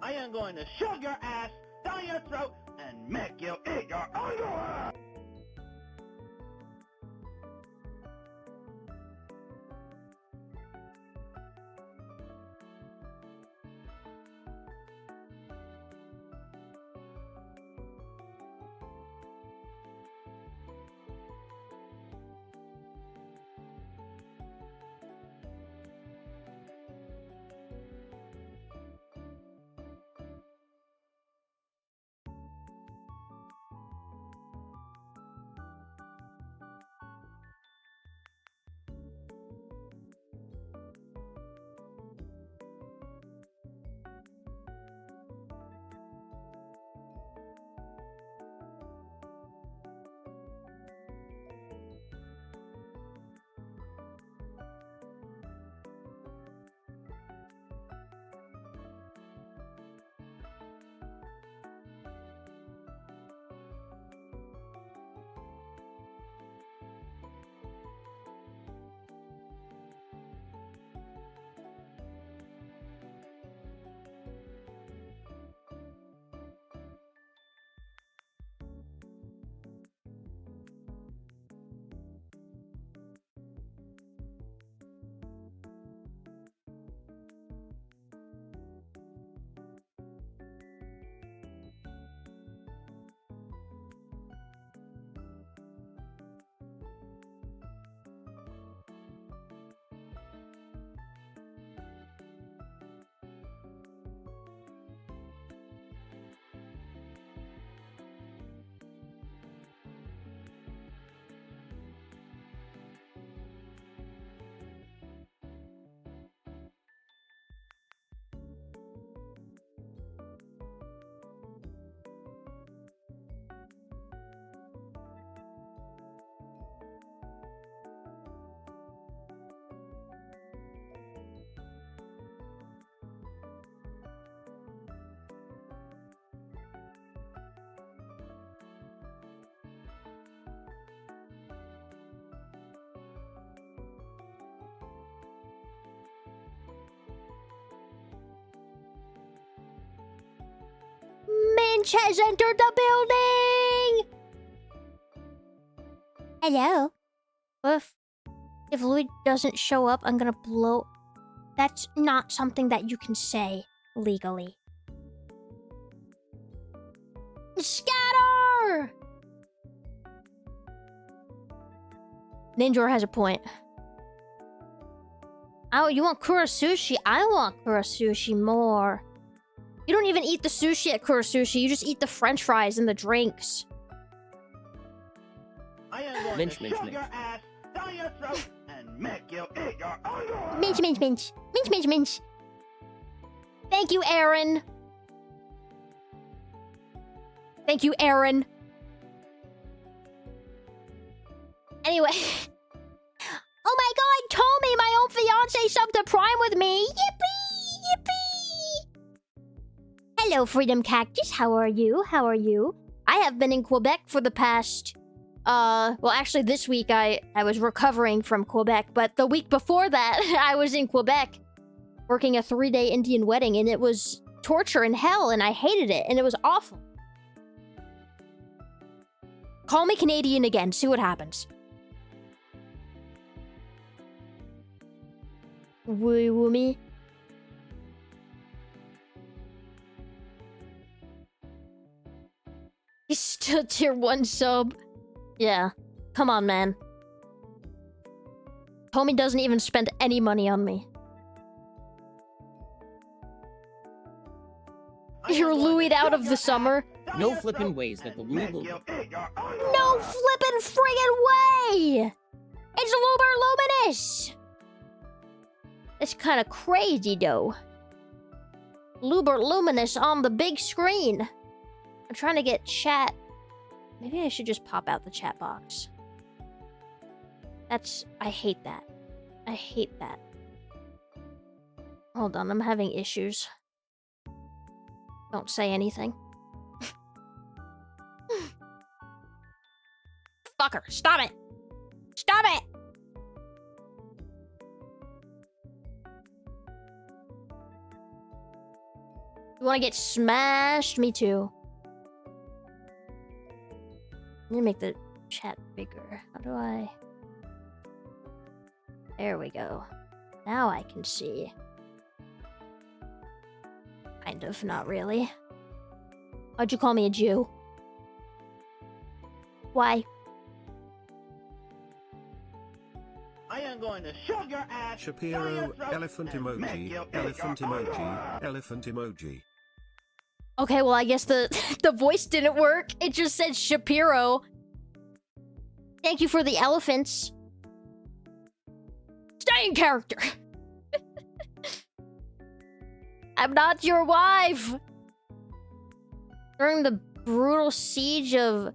I am going to shove your ass down your throat and make you eat your underwear! Minch has entered the building! Hello? If Louis doesn't show up, I'm gonna blow... That's not something that you can say legally. Scatter! Ninjor has a point. Oh, you want Kurasushi? I want Kurasushi more. You don't even eat the sushi at Kurasushi. You just eat the french fries and the drinks. I am going to shove your ass down your throat and make you eat your underwear! Minch, minch, minch. Minch, minch, minch. Thank you, Aaron. Thank you, Aaron. Anyway. Oh my god, Tommy, my own fiance, subbed to Prime with me. Yippee! Yippee! Hello, Freedom Cactus. How are you? How are you? I have been in Quebec for the past... well, actually, this week I was recovering from Quebec, but the week before that, I was in Quebec working a 3-day Indian wedding, and it was torture and hell, and I hated it, and it was awful. Call me Canadian again, see what happens. Woo me. He's still tier 1 sub. Yeah. Come on, man. Homie doesn't even spend any money on me. You're Louie'd out of the summer. No flippin' ways that the Louie will... No flippin' friggin' way! It's Luber Luminous! It's kinda crazy, though. Luber Luminous on the big screen. I'm trying to get chat. Maybe I should just pop out the chat box. I hate that. I hate that. Hold on, I'm having issues. Don't say anything. Fucker, stop it! Stop it! You wanna get smashed? Me too. I need to make the chat bigger. How do I... There we go. Now I can see. Kind of, not really. Why'd you call me a Jew? Why? I am going to shove your ass down your Shapiro, throat elephant and make emoji, you elephant eat. emoji, elephant emoji. Okay, well, I guess the the voice didn't work. It just said Shapiro. Thank you for the elephants. Stay in character. I'm not your wife. During the brutal siege of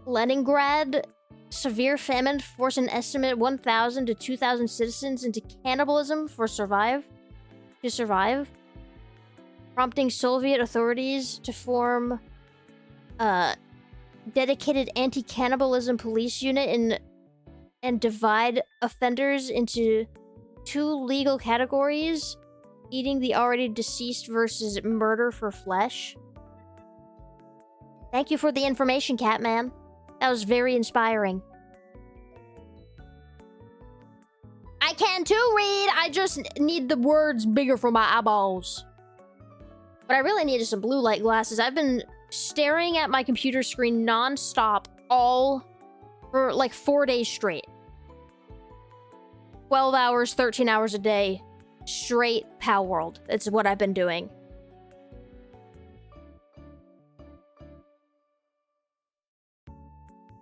Leningrad, severe famine forced an estimate 1,000 to 2,000 citizens into cannibalism to survive, prompting Soviet authorities to form a dedicated anti-cannibalism police unit and divide offenders into two legal categories: eating the already deceased versus murder for flesh. Thank you for the information, Catman. That was very inspiring. I can too read. I just need the words bigger for my eyeballs. What I really need is some blue light glasses. I've been staring at my computer screen non-stop for like 4 days straight. 12 hours, 13 hours a day. Straight Pow World. That's what I've been doing.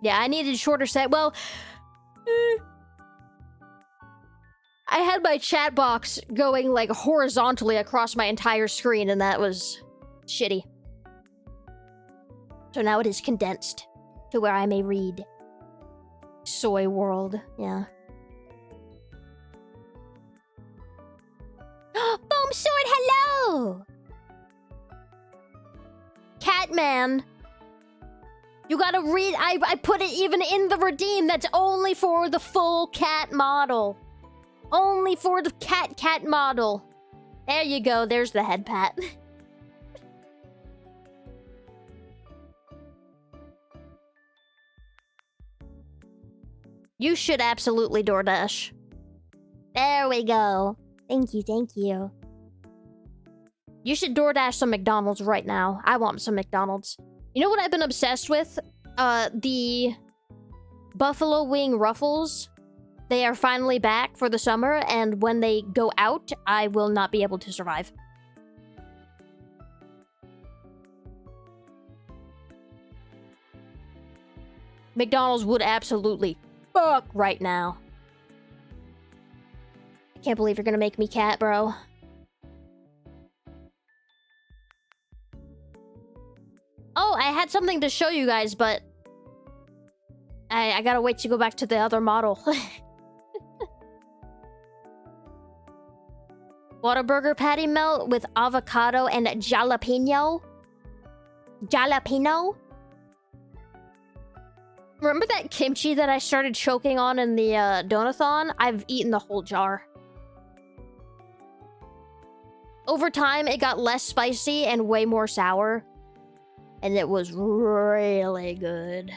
Yeah, I needed shorter set. Well, I had my chat box going like horizontally across my entire screen, and that was shitty. So now it is condensed to where I may read. Soy World, yeah. Boom Sword, hello! Catman. You gotta read. I put it even in the redeem. That's only for the full cat model. Only for the cat model. There you go. There's the head pat. You should absolutely DoorDash. There we go. Thank you, thank you. You should DoorDash some McDonald's right now. I want some McDonald's. You know what I've been obsessed with? The Buffalo Wing Ruffles. They are finally back for the summer, and when they go out, I will not be able to survive. McDonald's would absolutely fuck right now. I can't believe you're gonna make me cat, bro. Oh, I had something to show you guys, but I gotta wait to go back to the other model. Whataburger patty melt with avocado and jalapeno. Jalapeno? Remember that kimchi that I started choking on in the donathon? I've eaten the whole jar. Over time, it got less spicy and way more sour. And it was really good.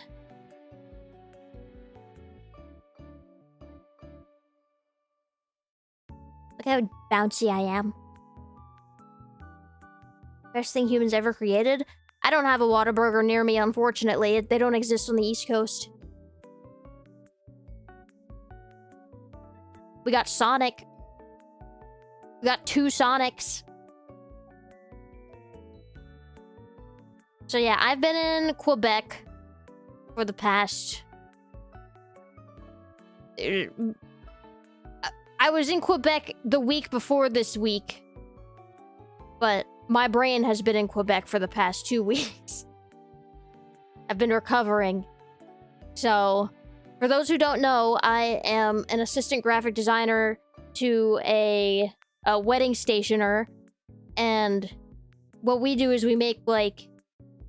Look how bouncy I am. Best thing humans ever created? I don't have a Whataburger near me, unfortunately. They don't exist on the East Coast. We got Sonic. We got 2 Sonics. So yeah, I've been in Quebec for the past... I was in Quebec the week before this week. But my brain has been in Quebec for the past 2 weeks. I've been recovering. So, for those who don't know, I am an assistant graphic designer to a wedding stationer. And what we do is we make, like,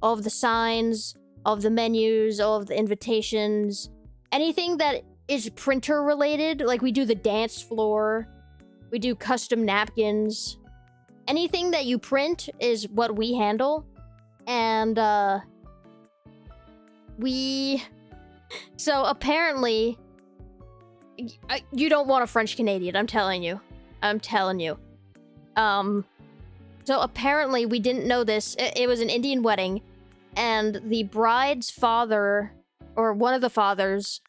all of the signs, all of the menus, all of the invitations, anything that is printer related. Like, we do the dance floor, we do custom napkins, anything that you print is what we handle. And, so apparently, you don't want a French Canadian, I'm telling you. I'm telling you. So apparently we didn't know this. It was an Indian wedding, and the bride's father, or one of the fathers,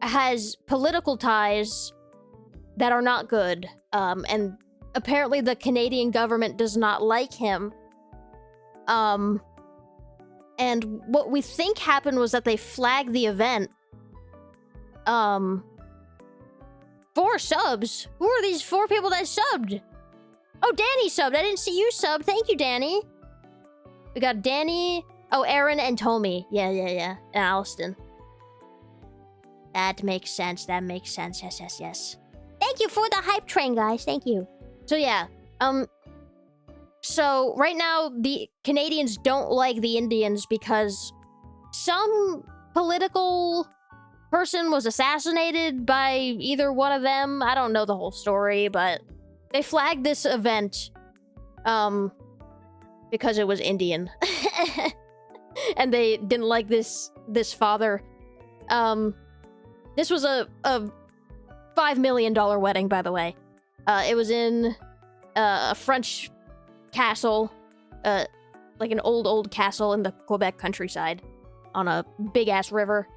has political ties that are not good. And apparently the Canadian government does not like him. And what we think happened was that they flagged the event. 4 subs? Who are these 4 people that subbed? Oh, Danny subbed. I didn't see you sub. Thank you, Danny. We got Danny. Oh, Aaron and Tommy. Yeah. And Alliston. That makes sense. That makes sense. Yes. Thank you for the hype train, guys. Thank you. So, yeah. So, right now, the Canadians don't like the Indians because some political person was assassinated by either one of them. I don't know the whole story, but they flagged this event because it was Indian. And they didn't like this father. This was a $5 million wedding, by the way. It was in a French castle, like an old castle in the Quebec countryside on a big-ass river.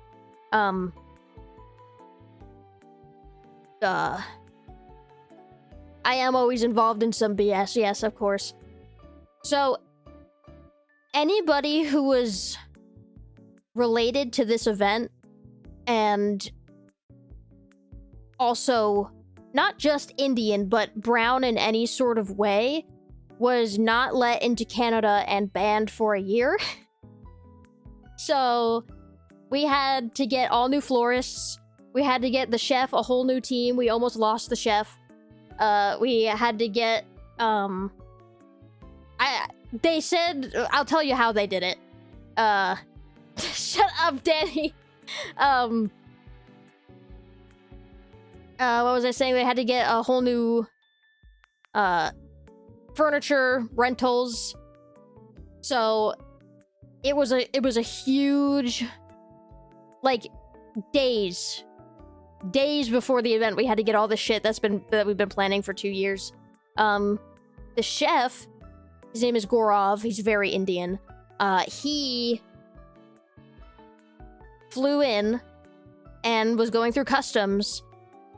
I am always involved in some BS, yes, of course. So, anybody who was related to this event, and also not just Indian, but brown in any sort of way, was not let into Canada and banned for a year. So, we had to get all new florists. We had to get the chef a whole new team. We almost lost the chef. We had to get, they said, I'll tell you how they did it. Shut up, Danny. What was I saying? They had to get a whole new, furniture, rentals. So, it was a huge, like, days before the event, we had to get all the shit that we've been planning for 2 years. The chef, his name is Gaurav. He's very Indian. He flew in and was going through customs,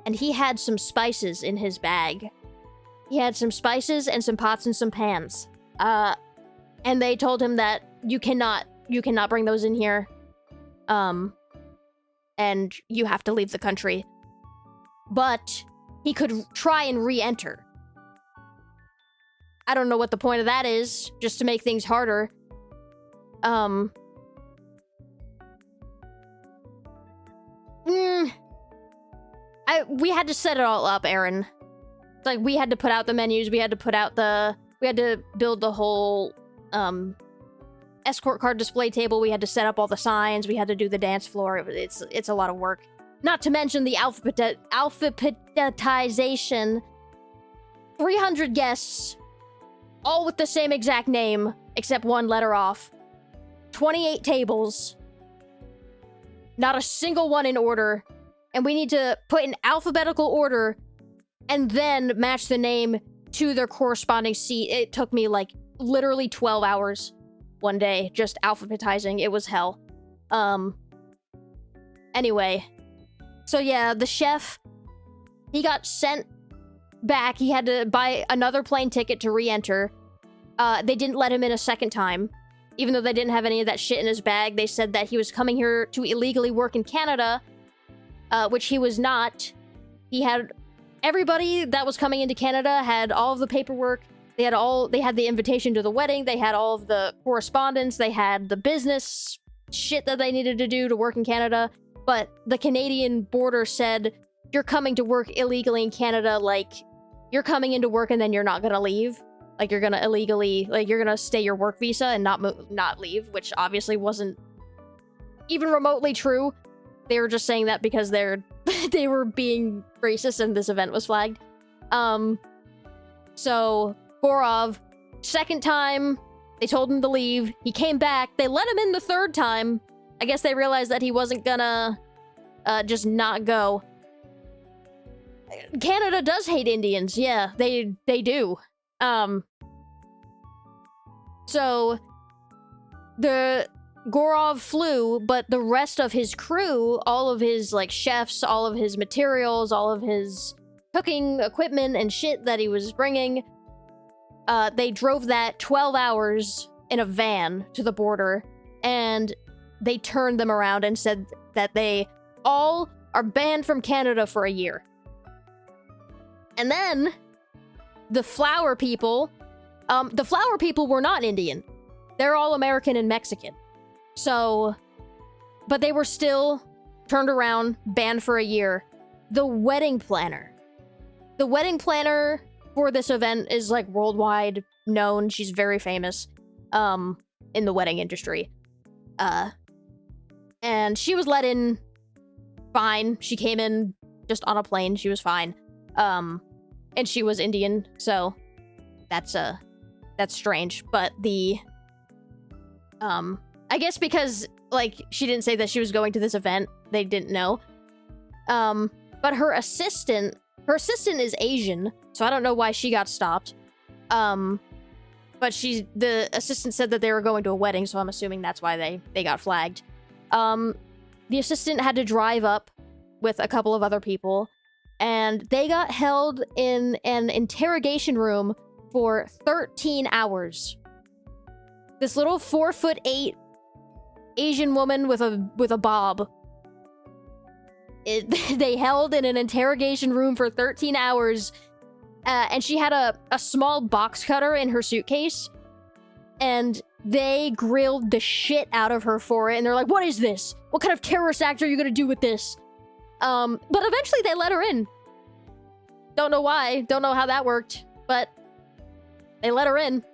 and he had some spices in his bag. He had some spices and some pots and some pans. And they told him that you cannot bring those in here. And you have to leave the country. But he could try and re-enter. I don't know what the point of that is, just to make things harder. We had to set it all up, Aaron. It's like, we had to put out the menus, we had to build the whole, escort card display table, we had to set up all the signs, we had to do the dance floor. It's a lot of work. Not to mention the alphabetization. 300 guests, all with the same exact name, except 1 letter off. 28 tables. Not a single one in order. And we need to put in alphabetical order and then match the name to their corresponding seat. It took me, like, literally 12 hours. One day, just alphabetizing. It was hell. Anyway. So yeah, the chef, he got sent back. He had to buy another plane ticket to re-enter. They didn't let him in a second time. Even though they didn't have any of that shit in his bag, they said that he was coming here to illegally work in Canada, which he was not. He had... Everybody that was coming into Canada had all of the paperwork. They had the invitation to the wedding, they had all of the correspondence, they had the business shit that they needed to do to work in Canada, but the Canadian border said, you're coming to work illegally in Canada, like, you're coming into work and then you're not gonna leave. Like, you're gonna illegally, like, you're gonna stay your work visa and not leave, which obviously wasn't even remotely true. They were just saying that because they were being racist and this event was flagged. So... Gorov. Second time, they told him to leave. He came back. They let him in the third time. I guess they realized that he wasn't gonna just not go. Canada does hate Indians. Yeah, they do. So the Gorov flew, but the rest of his crew, all of his like chefs, all of his materials, all of his cooking equipment and shit that he was bringing, they drove that 12 hours in a van to the border, and they turned them around and said that they all are banned from Canada for a year. And then the flower people were not Indian. They're all American and Mexican. So, but they were still turned around, banned for a year. The wedding planner for this event is like worldwide known. She's very famous in the wedding industry. And she was let in fine. She came in just on a plane. She was fine. And she was Indian, so that's strange. But I guess because, like, she didn't say that she was going to this event, they didn't know. But her assistant is Asian, so I don't know why she got stopped. But the assistant said that they were going to a wedding, so I'm assuming that's why they got flagged. The assistant had to drive up with a couple of other people, and they got held in an interrogation room for 13 hours. This little 4'8" Asian woman with a bob. They held in an interrogation room for 13 hours, and she had a small box cutter in her suitcase, and they grilled the shit out of her for it, and they're like, "What is this? What kind of terrorist act are you gonna do with this?" But eventually they let her in. Don't know why, don't know how that worked, but they let her in.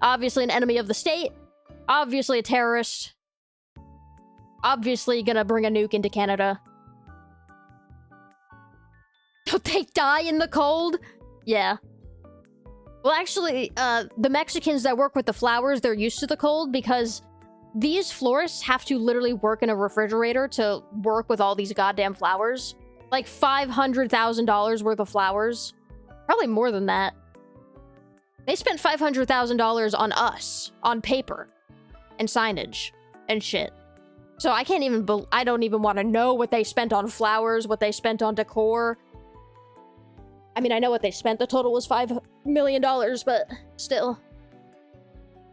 Obviously an enemy of the state, obviously a terrorist, obviously gonna bring a nuke into Canada. Don't they die in the cold? Yeah. Well, actually, the Mexicans that work with the flowers, they're used to the cold because these florists have to literally work in a refrigerator to work with all these goddamn flowers. Like $500,000 worth of flowers. Probably more than that. They spent $500,000 on us, on paper, and signage, and shit. So I can't even, I don't even want to know what they spent on flowers, what they spent on decor. I mean, I know what they spent. The total was $5 million, but still.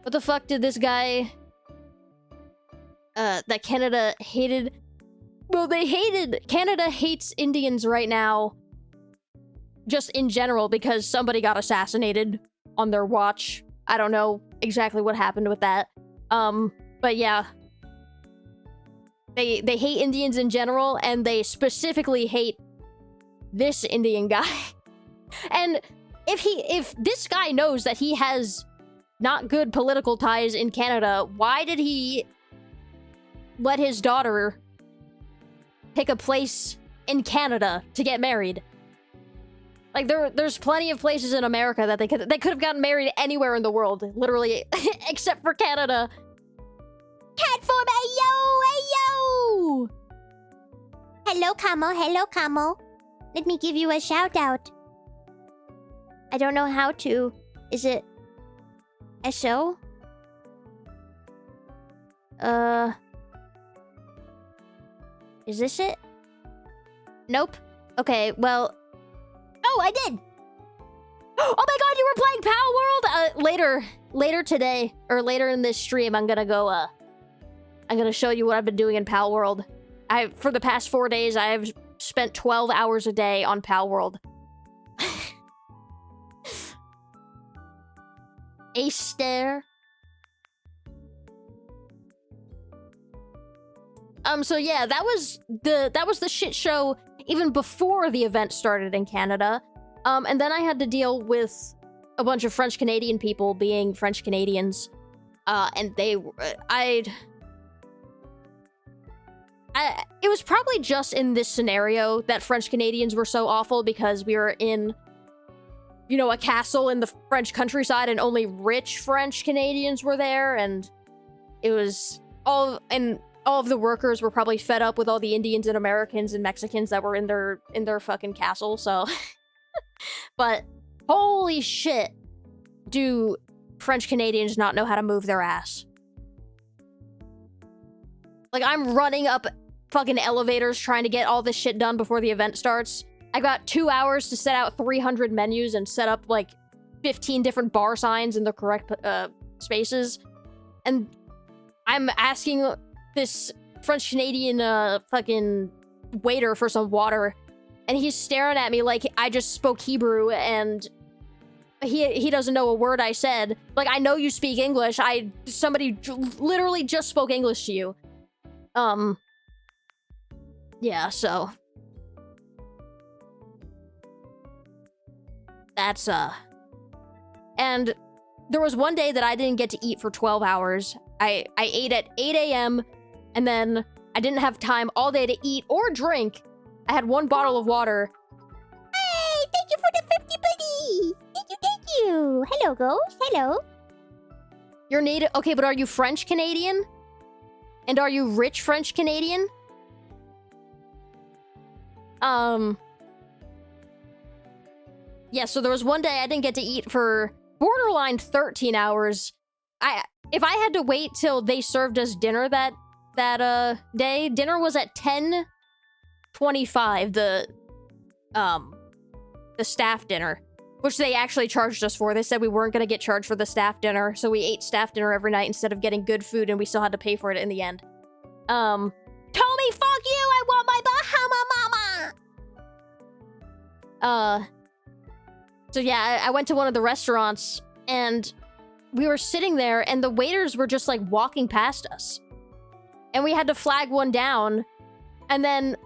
What the fuck did this guy that Canada hated? Well, Canada hates Indians right now, just in general, because somebody got assassinated on their watch. I don't know exactly what happened with that. But yeah. They hate Indians in general, and they specifically hate this Indian guy. And if this guy knows that he has not good political ties in Canada, why did he let his daughter pick a place in Canada to get married? Like, there's plenty of places in America that they could have gotten married anywhere in the world, literally, except for Canada. Cat form, ayo, ayo! Hello, Camo. Let me give you a shout out. I don't know how to. Is it SO? Is this it? Nope. Okay, well. Oh, I did! Oh my god, you were playing Pal World? Later today, or later in this stream, I'm gonna go, I'm gonna show you what I've been doing in Pal World. For the past 4 days, I have spent 12 hours a day on Pal World. A stare. So yeah, that was the shit show even before the event started in Canada. And then I had to deal with a bunch of French Canadian people being French Canadians. And it was probably just in this scenario that French Canadians were so awful because we were in you know, a castle in the French countryside, and only rich French Canadians were there, and it was all of the workers were probably fed up with all the Indians and Americans and Mexicans that were in their fucking castle, so but holy shit, do French Canadians not know how to move their ass. Like, I'm running up fucking elevators trying to get all this shit done before the event starts. I got 2 hours to set out 300 menus and set up, like, 15 different bar signs in the correct spaces. And I'm asking this French-Canadian fucking waiter for some water. And he's staring at me like I just spoke Hebrew and he doesn't know a word I said. Like, I know you speak English. Somebody literally just spoke English to you. Yeah, so that's and there was one day that I didn't get to eat for 12 hours. I ate at 8 a.m. and then I didn't have time all day to eat or drink. I had 1 bottle of water. Hey, thank you for the 50 buddies. Thank you. Hello, Ghost. Hello. You're native. Okay, but are you French Canadian? And are you rich French Canadian? Yeah, so there was one day I didn't get to eat for borderline 13 hours. If I had to wait till they served us dinner that day, dinner was at 10:25, the staff dinner, which they actually charged us for. They said we weren't going to get charged for the staff dinner, so we ate staff dinner every night instead of getting good food, and we still had to pay for it in the end. Tommy, fuck you! I want my Bahama Mama! So yeah, I went to one of the restaurants, and we were sitting there, and the waiters were just, like, walking past us. And we had to flag one down, and then,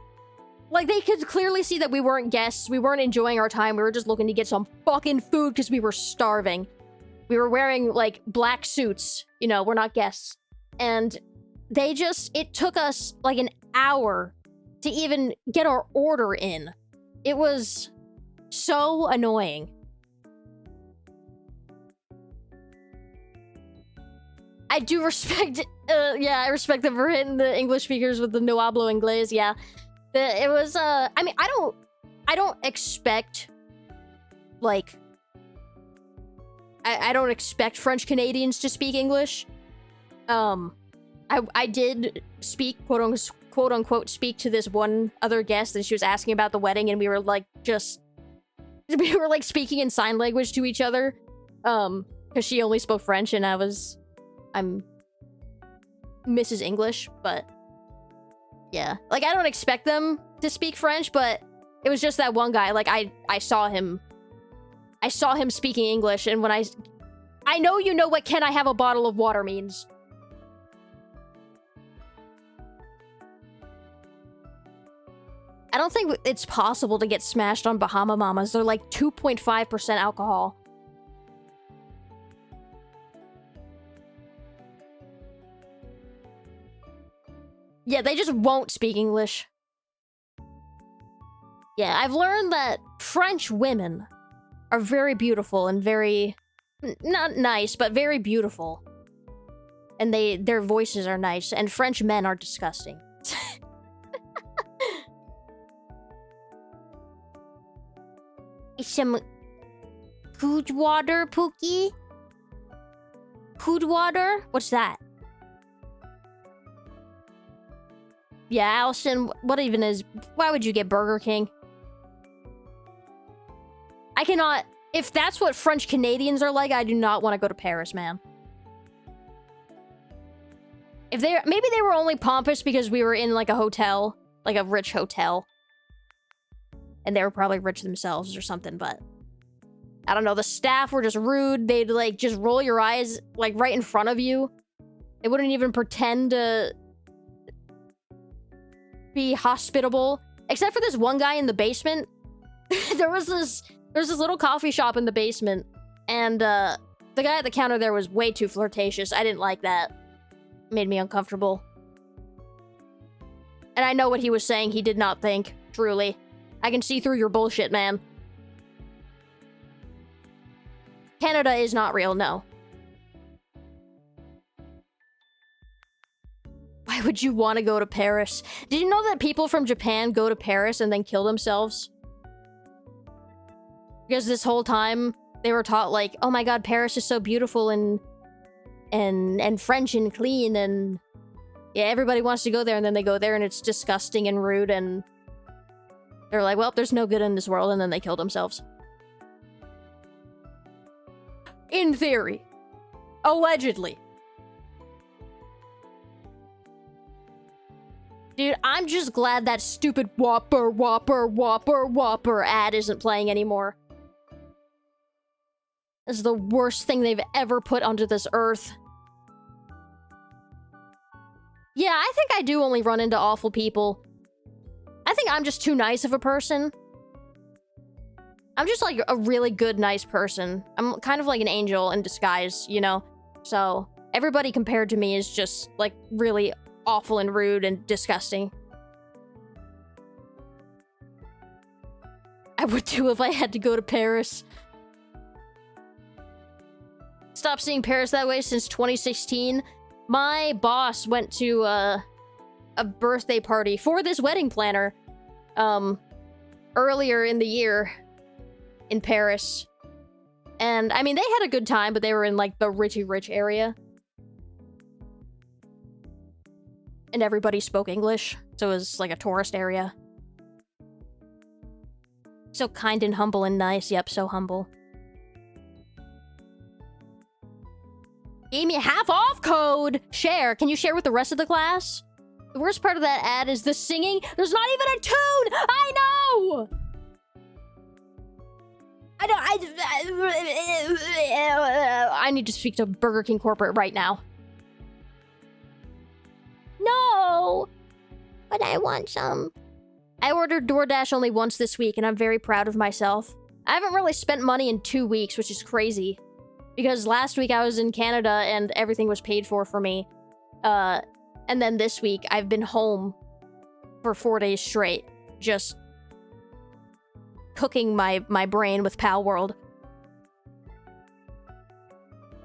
like, they could clearly see that we weren't guests, we weren't enjoying our time, we were just looking to get some fucking food because we were starving. We were wearing, like, black suits, you know, we're not guests. And it took us, like, an hour to even get our order in. It was so annoying. I do respect, yeah, I respect them for hitting the English speakers with the no hablo inglés, yeah. It was, I mean, I don't expect, like, I don't expect French Canadians to speak English. I did speak, quote unquote, speak to this one other guest, and she was asking about the wedding, and we were, like, speaking in sign language to each other, because she only spoke French, and I'm Mrs. English, but yeah. Like, I don't expect them to speak French, but it was just that one guy. Like, I saw him speaking English, and when I know you know what "can I have a bottle of water" means. I don't think it's possible to get smashed on Bahama Mamas. They're like 2.5% alcohol. Yeah, they just won't speak English. Yeah, I've learned that French women are very beautiful and very... not nice, but very beautiful. And their voices are nice, and French men are disgusting. Some... food water, Pookie? Food water? What's that? Yeah, Allison, what even is... why would you get Burger King? I cannot... if that's what French Canadians are like, I do not want to go to Paris, man. If they're... maybe they were only pompous because we were in, like, a hotel. Like, a rich hotel. And they were probably rich themselves or something, but... I don't know, the staff were just rude. They'd, like, just roll your eyes, like, right in front of you. They wouldn't even pretend to... be hospitable, except for this one guy in the basement. there was this little coffee shop in the basement, and the guy at the counter there was way too flirtatious. I didn't like that. It made me uncomfortable. And I know what he was saying. He did not think, truly. I can see through your bullshit, man. Canada is not real, no. Why would you want to go to Paris? Did you know that people from Japan go to Paris and then kill themselves? Because this whole time, they were taught, like, oh my god, Paris is so beautiful and French and clean, and yeah, everybody wants to go there, and then they go there and it's disgusting and rude, and they're like, well, there's no good in this world, and then they kill themselves. In theory. Allegedly. Dude, I'm just glad that stupid Whopper ad isn't playing anymore. This is the worst thing they've ever put onto this earth. Yeah, I think I do only run into awful people. I think I'm just too nice of a person. I'm just like a really good, nice person. I'm kind of like an angel in disguise, you know? So, everybody compared to me is just like really awful and rude and disgusting. I would too if I had to go to Paris. Stopped seeing Paris that way since 2016. My boss went to a birthday party for this wedding planner earlier in the year in Paris. And I mean, they had a good time, but they were in like the rich area. And everybody spoke English, so it was like a tourist area. So kind and humble and nice. Yep, so humble. Gave me a half-off code! Share. Can you share with the rest of the class? The worst part of that ad is the singing. There's not even a tune! I know! I need to speak to Burger King corporate right now. No! But I want some. I ordered DoorDash only once this week, and I'm very proud of myself. I haven't really spent money in 2 weeks, which is crazy. Because last week I was in Canada, and everything was paid for me. And then this week, I've been home for 4 days straight. Just cooking my brain with Pal World.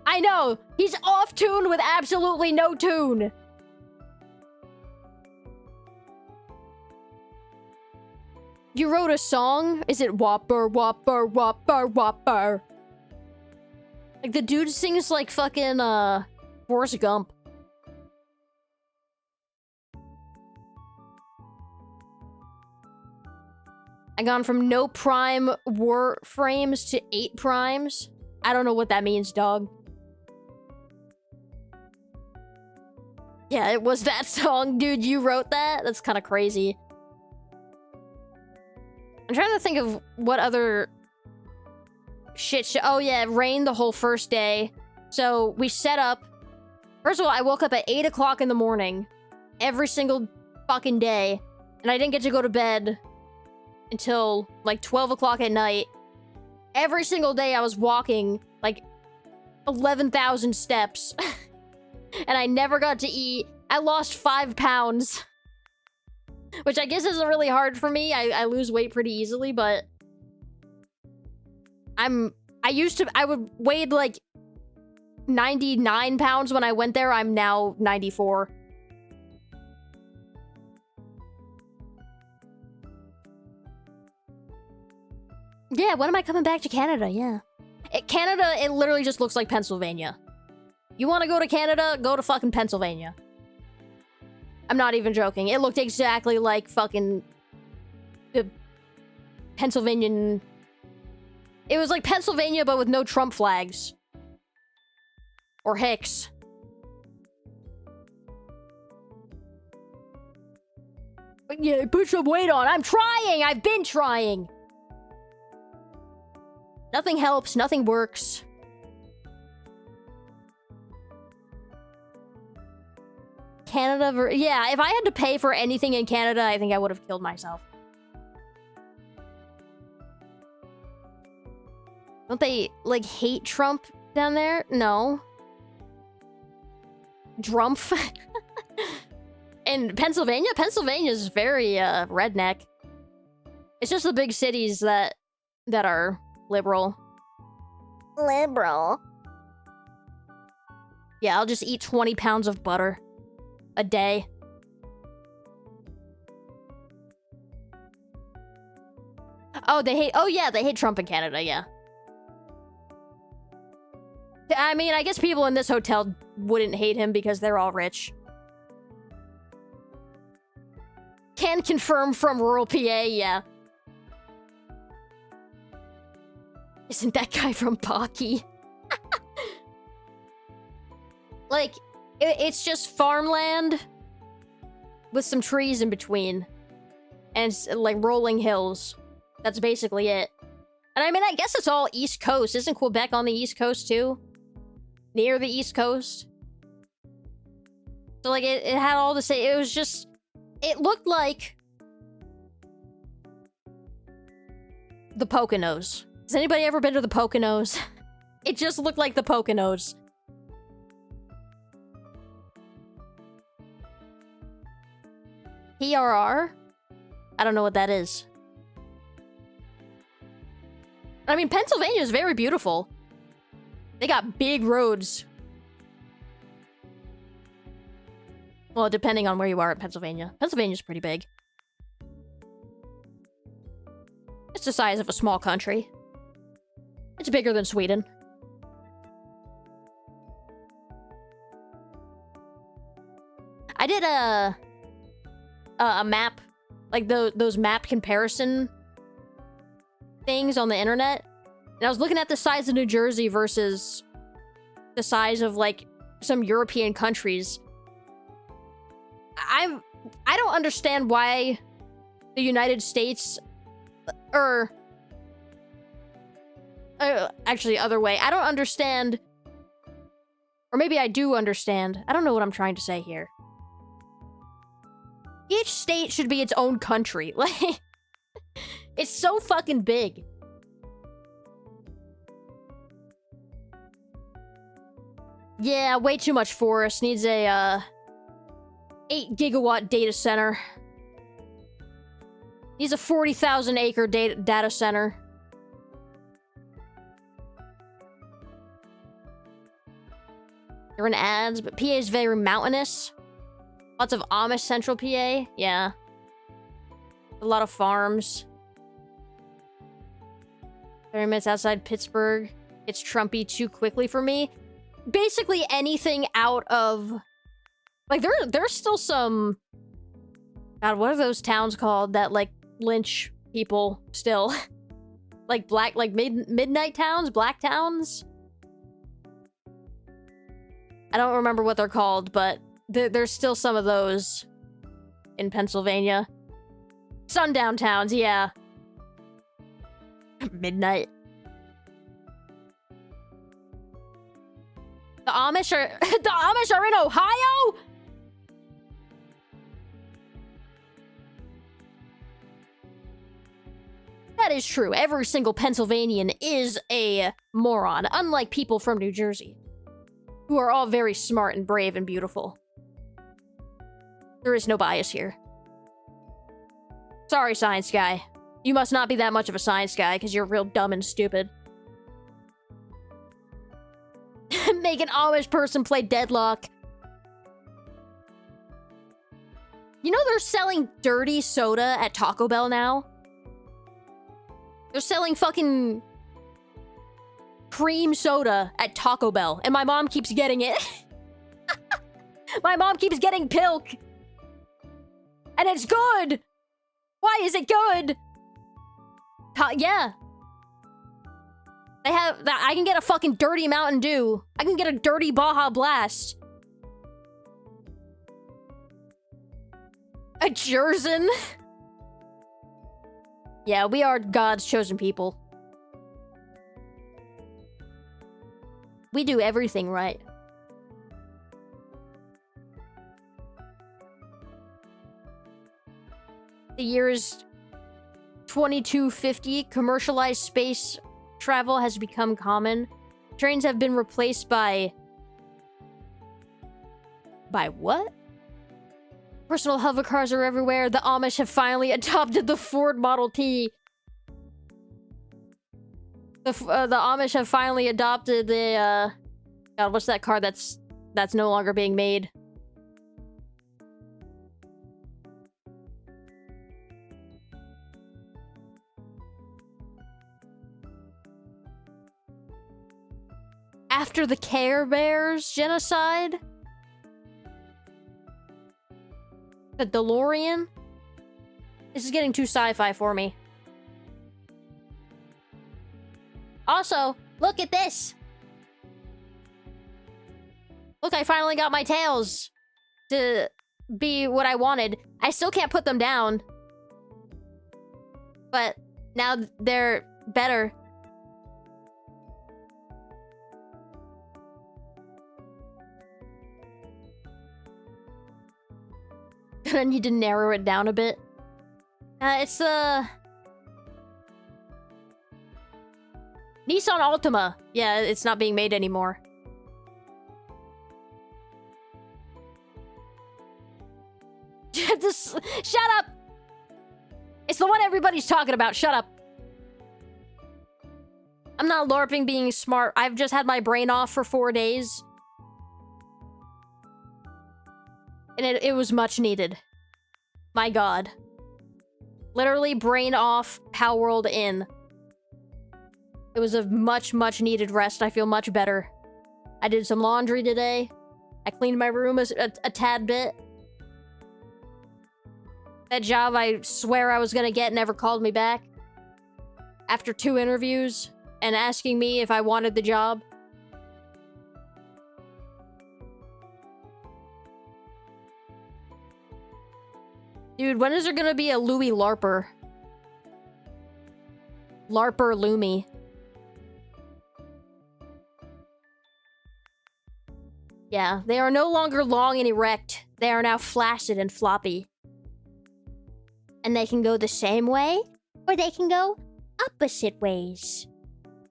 I know! He's off-tune with absolutely no tune! You wrote a song? Is it Whopper, Whopper, Whopper, Whopper? Like, the dude sings like fucking, Forrest Gump. I gone from no prime war frames to 8 primes. I don't know what that means, dog. Yeah, it was that song, dude. You wrote that? That's kind of crazy. I'm trying to think of what other shit. Oh yeah, it rained the whole first day. So we set up. First of all, I woke up at 8 o'clock in the morning every single fucking day, and I didn't get to go to bed until like 12 o'clock at night. Every single day I was walking like 11,000 steps, and I never got to eat. I lost 5 pounds. Which I guess isn't really hard for me. I lose weight pretty easily, but I would weigh like 99 pounds when I went there. I'm now 94. Yeah, when am I coming back to Canada? Yeah. Canada, it literally just looks like Pennsylvania. You want to go to Canada? Go to fucking Pennsylvania. I'm not even joking. It looked exactly like fucking the Pennsylvanian. It was like Pennsylvania, but with no Trump flags. Or Hicks. But yeah, put some weight on. I'm trying! I've been trying! Nothing helps. Nothing works. Canada, yeah, if I had to pay for anything in Canada, I think I would have killed myself. Don't they, like, hate Trump down there? No. Drumpf? In Pennsylvania? Pennsylvania's very, redneck. It's just the big cities that are liberal. Liberal. Yeah, I'll just eat 20 pounds of butter a day. Oh, they hate... Oh, yeah, they hate Trump in Canada, yeah. I mean, I guess people in this hotel wouldn't hate him because they're all rich. Can confirm from rural PA, yeah. Isn't that guy from Pocky? Like, it's just farmland with some trees in between. And it's, like, rolling hills. That's basically it. And I mean, I guess it's all East Coast. Isn't Quebec on the East Coast, too? Near the East Coast? So, like, it had all the same... It was just... It looked like... the Poconos. Has anybody ever been to the Poconos? It just looked like the Poconos. PRR? I don't know what that is. I mean, Pennsylvania is very beautiful. They got big roads. Well, depending on where you are in Pennsylvania. Pennsylvania's pretty big. It's the size of a small country. It's bigger than Sweden. I did a map, like those map comparison things on the internet, and I was looking at the size of New Jersey versus the size of like some European countries. I don't understand why the United States, or actually other way. I don't understand, or maybe I do understand. I don't know what I'm trying to say here. Each state should be its own country. Like, it's so fucking big. Yeah, way too much forest. Needs a 8 gigawatt data center. Needs a 40,000 acre data center. They're in ads, but PA is very mountainous. Lots of Amish Central PA, yeah. A lot of farms. 30 minutes outside Pittsburgh. It's Trumpy too quickly for me. Basically anything out of... Like, there's still some... God, what are those towns called that, like, lynch people still? Like, midnight towns? Black towns? I don't remember what they're called, but... There's still some of those in Pennsylvania. Sundown towns, yeah. Midnight. The Amish are the Amish are in Ohio? That is true. Every single Pennsylvanian is a moron, unlike people from New Jersey, who are all very smart and brave and beautiful. There is no bias here. Sorry, science guy. You must not be that much of a science guy, because you're real dumb and stupid. Make an Amish person play Deadlock. You know they're selling dirty soda at Taco Bell now? They're selling fucking... cream soda at Taco Bell, and my mom keeps getting it. My mom keeps getting Pilk. And it's good! Why is it good? Yeah. They have that. I can get a fucking dirty Mountain Dew. I can get a dirty Baja Blast. A Jersen? Yeah, we are God's chosen people. We do everything right. The year is 2250. Commercialized space travel has become common. Trains have been replaced by... By what? Personal hover cars are everywhere. The Amish have finally adopted the Ford Model T. The Amish have finally adopted the, God, what's that car that's no longer being made? After the Care Bears genocide? The DeLorean? This is getting too sci-fi for me. Also, look at this! Look, I finally got my tails to be what I wanted. I still can't put them down. But now they're better. I need to narrow it down a bit. It's the Nissan Altima. Yeah, it's not being made anymore. Shut up! It's the one everybody's talking about. Shut up. I'm not LARPing being smart. I've just had my brain off for 4 days. And it was much needed. My god. Literally brain off, Pow World in. It was a much needed rest. I feel much better. I did some laundry today. I cleaned my room a tad bit. That job I swear I was gonna get never called me back. After 2 interviews and asking me if I wanted the job. Dude, when is there gonna be a Louie LARPer? LARPer Lumi. Yeah, they are no longer long and erect. They are now flaccid and floppy. And they can go the same way, or they can go opposite ways.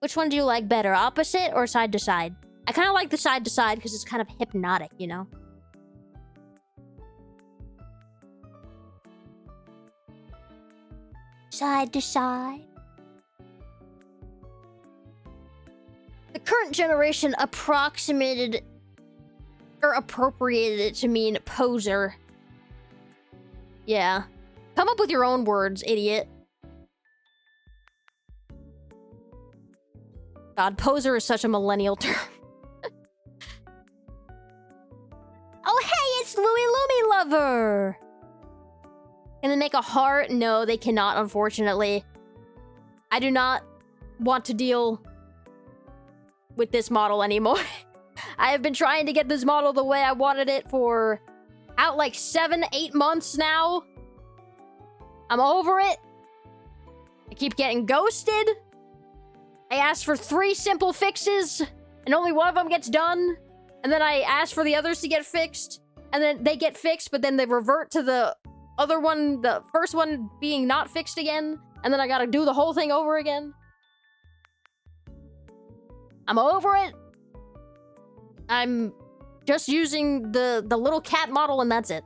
Which one do you like better, opposite or side to side? I kind of like the side to side because it's kind of hypnotic, you know? Side to side. The current generation approximated or appropriated it to mean poser. Yeah. Come up with your own words, idiot. God, poser is such a millennial term. Oh, hey, it's Louie Lumi Lover! Can they make a heart? No, they cannot, unfortunately. I do not want to deal with this model anymore. I have been trying to get this model the way I wanted it for out like 7-8 months now. I'm over it. I keep getting ghosted. I asked for 3 simple fixes, and only one of them gets done. And then I ask for the others to get fixed, and then they get fixed, but then they revert to the other one, the first one being not fixed again, and then I gotta do the whole thing over again. I'm over it. I'm just using the little cat model, and that's it.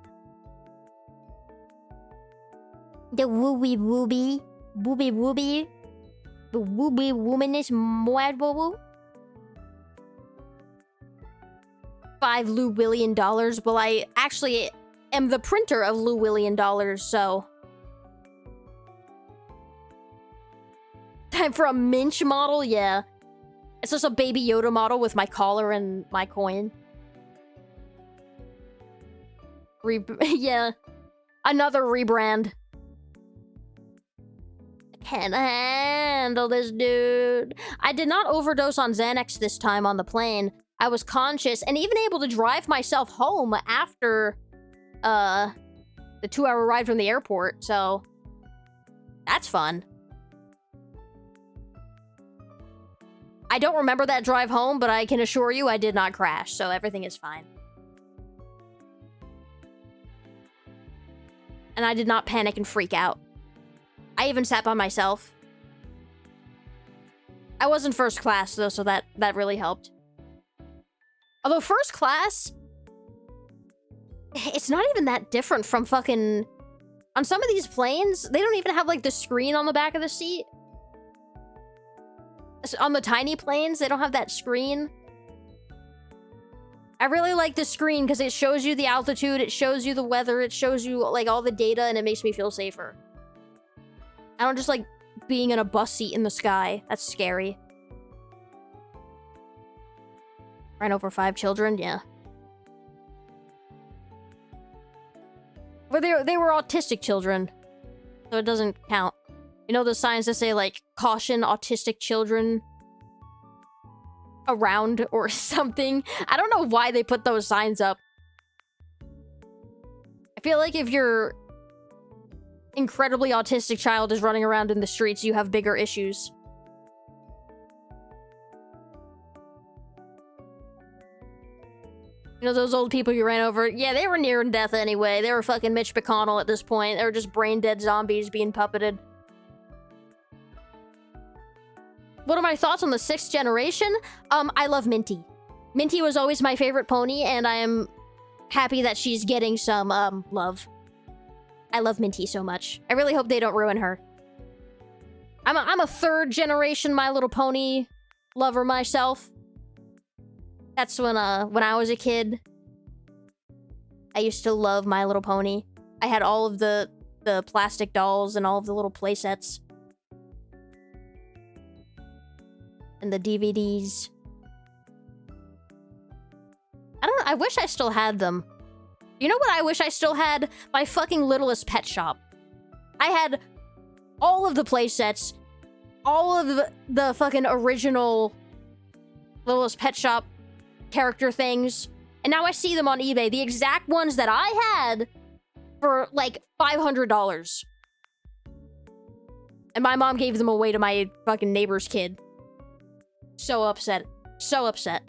The wooby wooby. Wooby wooby. The wooby womanish mwad woo woo. $5 Llewellyn. Well, I actually am the printer of Llewellyn, so... Time for a Minch model? Yeah. It's just a Baby Yoda model with my collar and my coin. Yeah. Another rebrand. I can't handle this, dude. I did not overdose on Xanax this time on the plane. I was conscious and even able to drive myself home after the 2-hour ride from the airport, so that's fun. I don't remember that drive home, but I can assure you I did not crash, so everything is fine. And I did not panic and freak out. I even sat by myself. I was in first class, though, so that really helped. Although first class, it's not even that different from fucking... On some of these planes, they don't even have, like, the screen on the back of the seat. on the tiny planes, they don't have that screen. I really like the screen because it shows you the altitude, it shows you the weather, it shows you like all the data, and it makes me feel safer. I don't just like being in a bus seat in the sky. That's scary. Ran over 5 children, yeah. But they were autistic children, so it doesn't count. You know the signs that say like caution autistic children around or something? I don't know why they put those signs up. I feel like if your incredibly autistic child is running around in the streets, you have bigger issues. You know those old people you ran over? Yeah, they were near death anyway. They were fucking Mitch McConnell at this point. They were just brain dead zombies being puppeted. What are my thoughts on the 6th generation? I love Minty. Minty was always my favorite pony, and I am happy that she's getting some, love. I love Minty so much. I really hope they don't ruin her. I'm a 3rd generation My Little Pony lover myself. That's when I was a kid. I used to love My Little Pony. I had all of the plastic dolls and all of the little play sets. And the DVDs. I don't know, I wish I still had them. You know what I wish I still had? My fucking Littlest Pet Shop. I had all of the play sets, all of the fucking original Littlest Pet Shop character things, and now I see them on eBay, the exact ones that I had, for like $500. And my mom gave them away to my fucking neighbor's kid. So upset. So upset.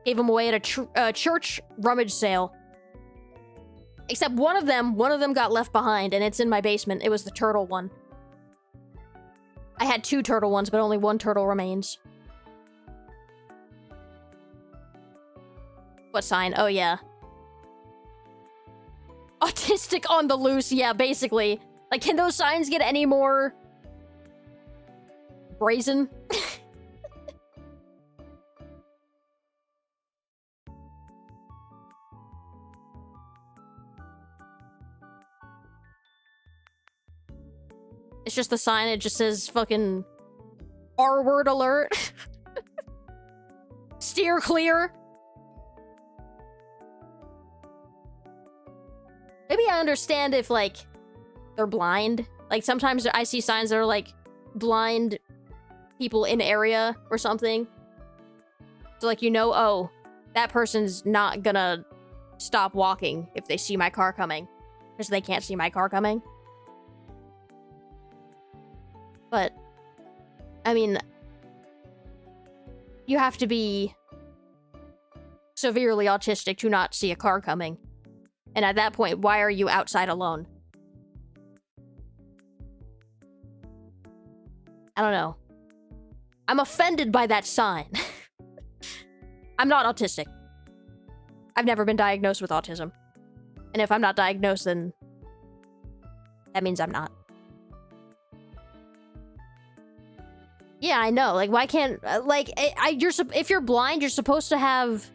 Gave them away at a church rummage sale. Except one of them got left behind, and it's in my basement. It was the turtle one. I had 2 turtle ones, but only 1 turtle remains. What sign? Oh, yeah. Autistic on the loose. Yeah, basically. Like, can those signs get any more brazen? It's just the sign, it just says fucking R-word alert. Steer clear. Maybe I understand if, like, they're blind. Like, sometimes I see signs that are, like, blind people in area or something. So, like, you know, oh, that person's not gonna stop walking if they see my car coming. Because they can't see my car coming. But, I mean, you have to be severely autistic to not see a car coming. And at that point, why are you outside alone? I don't know. I'm offended by that sign. I'm not autistic. I've never been diagnosed with autism. And if I'm not diagnosed, then that means I'm not. Yeah, I know. Like, why can't... like, if you're blind, you're supposed to have,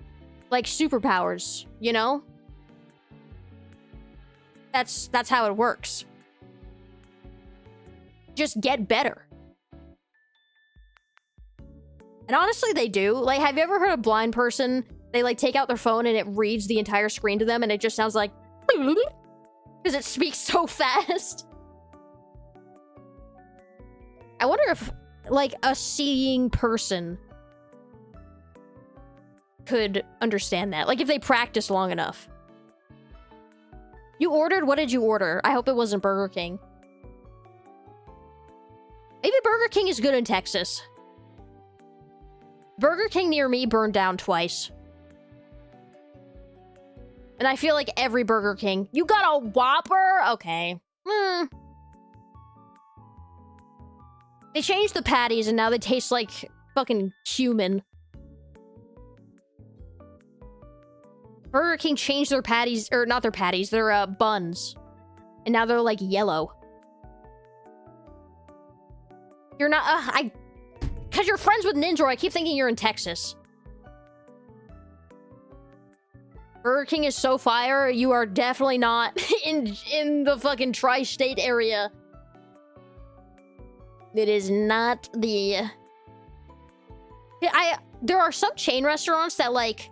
like, superpowers, you know? That's how it works. Just get better. And honestly, they do. Like, have you ever heard a blind person, they, like, take out their phone and it reads the entire screen to them and it just sounds like... because it speaks so fast. I wonder if... like, a seeing person could understand that. Like, if they practice long enough. You ordered? What did you order? I hope it wasn't Burger King. Maybe Burger King is good in Texas. Burger King near me burned down twice. And I feel like every Burger King... You got a Whopper? Okay. They changed the patties and now they taste like fucking human. Burger King changed their patties, or not their patties, their buns. And now they're like yellow. You're not, because you're friends with Ninja, I keep thinking you're in Texas. Burger King is so fire, you are definitely not in the fucking tri-state area. It is not the... There are some chain restaurants that, like...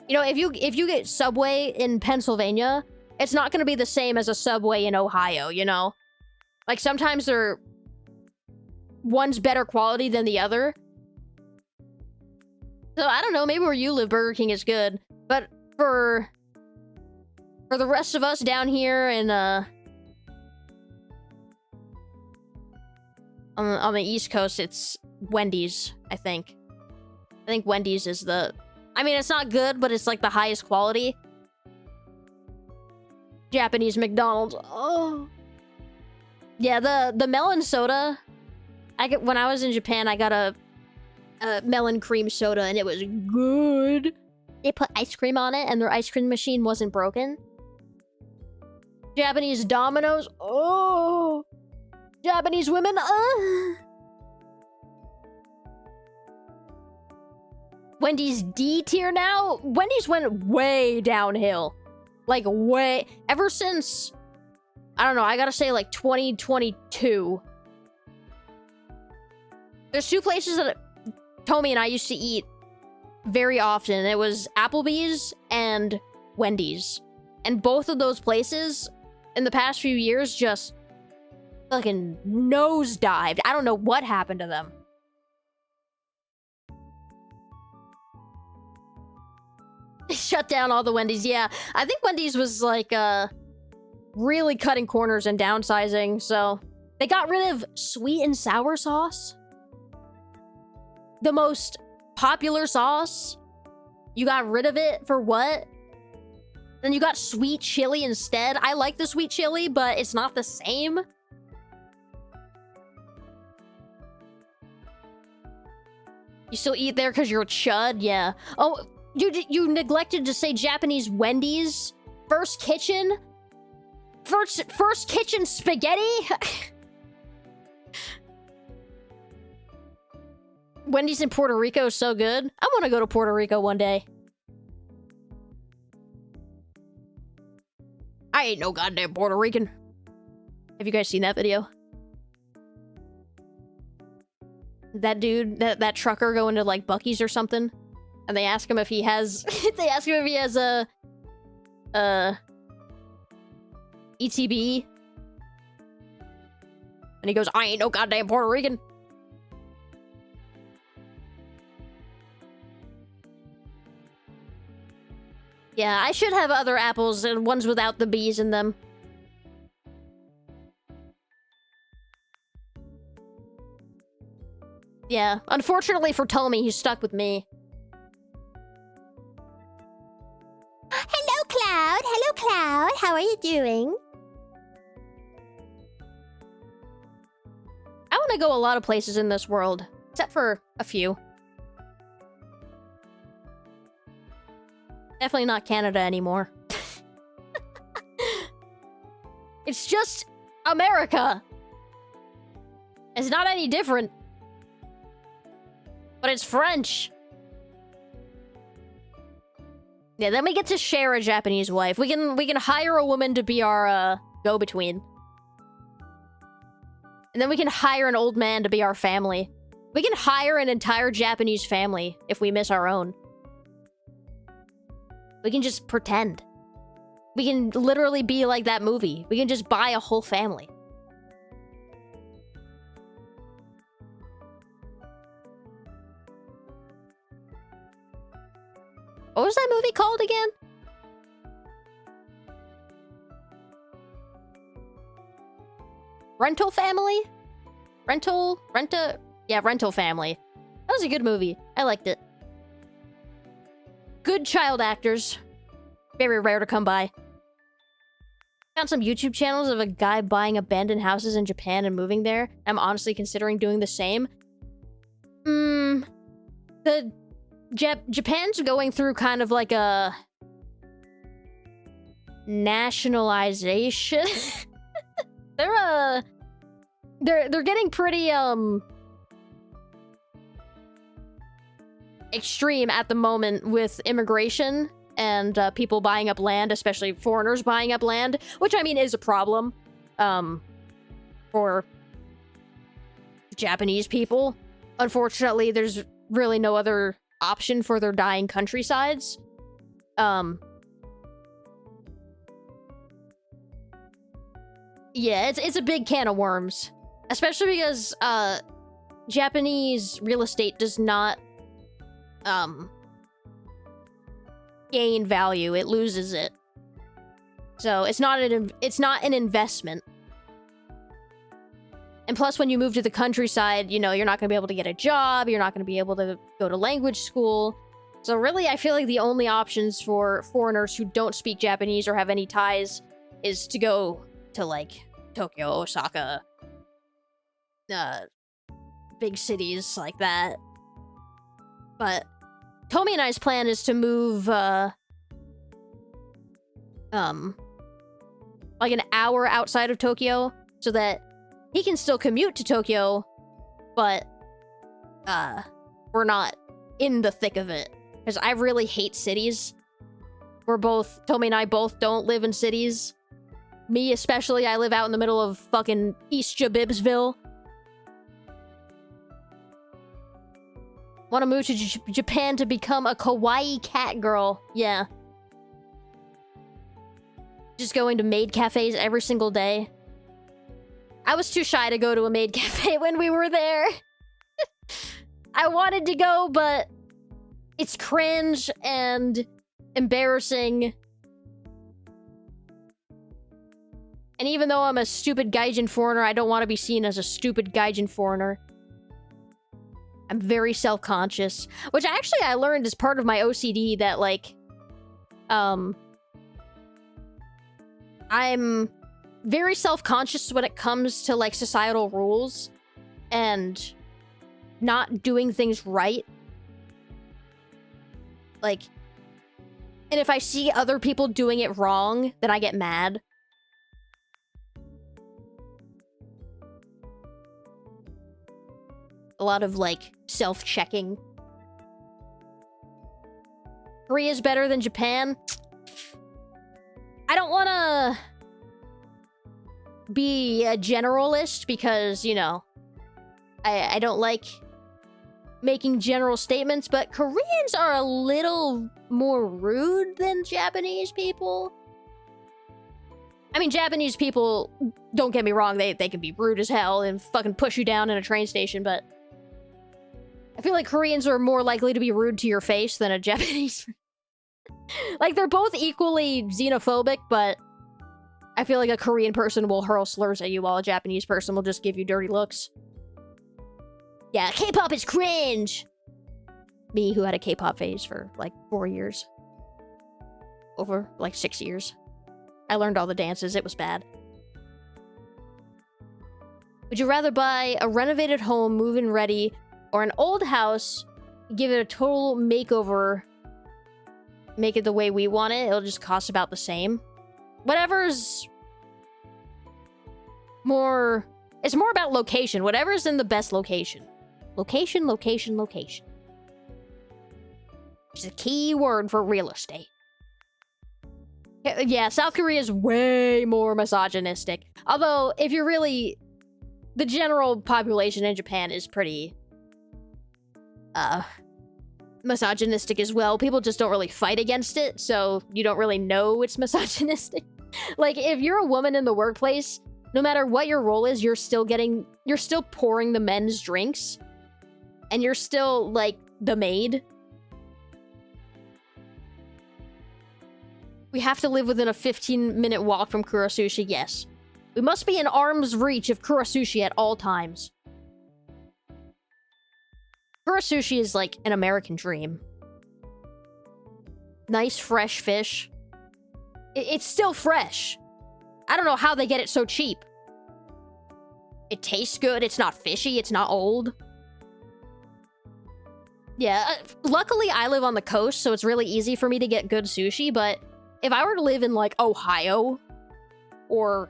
You know, if you get Subway in Pennsylvania, it's not gonna be the same as a Subway in Ohio, you know? Like, sometimes they're... One's better quality than the other. So, I don't know, maybe where you live, Burger King is good. But for the rest of us down here in, on the East Coast, it's Wendy's, I think. I think Wendy's is the... I mean, it's not good, but it's, like, the highest quality. Japanese McDonald's. Oh. Yeah, the melon soda... when I was in Japan, I got a melon cream soda, and it was good. They put ice cream on it, and their ice cream machine wasn't broken. Japanese Domino's. Oh! Japanese women. Wendy's D tier now? Wendy's went way downhill. Like, way... Ever since... I don't know, I gotta say, like, 2022. There's two places that Tommy and I used to eat very often. It was Applebee's and Wendy's. And both of those places, in the past few years, just fucking nosedived. I don't know what happened to them. Shut down all the Wendy's. Yeah, I think Wendy's was like really cutting corners and downsizing, so they got rid of sweet and sour sauce. The most popular sauce. You got rid of it for what? Then you got sweet chili instead. I like the sweet chili, but it's not the same. You still eat there because you're a chud? Yeah. Oh, you neglected to say Japanese Wendy's? First Kitchen? First Kitchen spaghetti? Wendy's in Puerto Rico is so good. I want to go to Puerto Rico one day. I ain't no goddamn Puerto Rican. Have you guys seen that video? That dude, that trucker going to like Buc-ee's or something, and they ask him if he has they ask him if he has a ETB, and he goes, I ain't no goddamn Puerto Rican. Yeah, I should have other apples and ones without the bees in them. Yeah, unfortunately for Tommy, he's stuck with me. Hello, Cloud. Hello, Cloud. How are you doing? I want to go a lot of places in this world, except for a few. Definitely not Canada anymore. It's just America. It's not any different. But it's French. Yeah, then we get to share a Japanese wife. We can hire a woman to be our go-between. And then we can hire an old man to be our family. We can hire an entire Japanese family if we miss our own. We can just pretend. We can literally be like that movie. We can just buy a whole family. What was that movie called again? Rental Family? Yeah, Rental Family. That was a good movie. I liked it. Good child actors. Very rare to come by. Found some YouTube channels of a guy buying abandoned houses in Japan and moving there. I'm honestly considering doing the same. Japan's going through kind of like a nationalization. they're getting pretty extreme at the moment with immigration and people buying up land, especially foreigners buying up land, which I mean is a problem for Japanese people. Unfortunately, there's really no other option for their dying countrysides. Yeah, it's a big can of worms, especially because Japanese real estate does not gain value, it loses it. So it's not an investment. And plus, when you move to the countryside, you know, you're not going to be able to get a job, you're not going to be able to go to language school. So really, I feel like the only options for foreigners who don't speak Japanese or have any ties is to go to, like, Tokyo, Osaka, big cities like that. But Tomi and I's plan is to move, like an hour outside of Tokyo so that he can still commute to Tokyo, but, we're not in the thick of it. Because I really hate cities. Tomi and I both don't live in cities. Me especially, I live out in the middle of fucking East Jabibsville. Want to move to Japan to become a kawaii cat girl. Yeah. Just going to maid cafes every single day. I was too shy to go to a maid cafe when we were there. I wanted to go, but it's cringe and embarrassing. And even though I'm a stupid gaijin foreigner, I don't want to be seen as a stupid gaijin foreigner. I'm very self-conscious. Which actually I learned as part of my OCD that, like, I'm very self-conscious when it comes to, like, societal rules and not doing things right. Like, and if I see other people doing it wrong, then I get mad. A lot of, like, self-checking. Korea's better than Japan. I don't want to be a generalist because, you know, I don't like making general statements, but Koreans are a little more rude than Japanese people. I mean, Japanese people, don't get me wrong, they can be rude as hell and fucking push you down in a train station, but I feel like Koreans are more likely to be rude to your face than a Japanese. Like, they're both equally xenophobic, but I feel like a Korean person will hurl slurs at you while a Japanese person will just give you dirty looks. Yeah, K-pop is cringe! Me, who had a K-pop phase for, like, 4 years. Over, like, 6 years. I learned all the dances, it was bad. Would you rather buy a renovated home, move-in ready, or an old house, give it a total makeover, make it the way we want it, it'll just cost about the same? Whatever's more... It's more about location. Whatever's in the best location. Location, location, location. It's a key word for real estate. Yeah, South Korea is way more misogynistic. Although, if you're really... The general population in Japan is pretty... misogynistic as well. People just don't really fight against it, so you don't really know it's misogynistic. Like, if you're a woman in the workplace, no matter what your role is, you're still pouring the men's drinks. And you're still, like, the maid. We have to live within a 15-minute walk from Kurasushi, yes. We must be in arm's reach of Kurasushi at all times. Kurasushi is like an American dream. Nice, fresh fish. It's still fresh. I don't know how they get it so cheap. It tastes good, it's not fishy, it's not old. Yeah, luckily I live on the coast, so it's really easy for me to get good sushi, but if I were to live in, like, Ohio, or...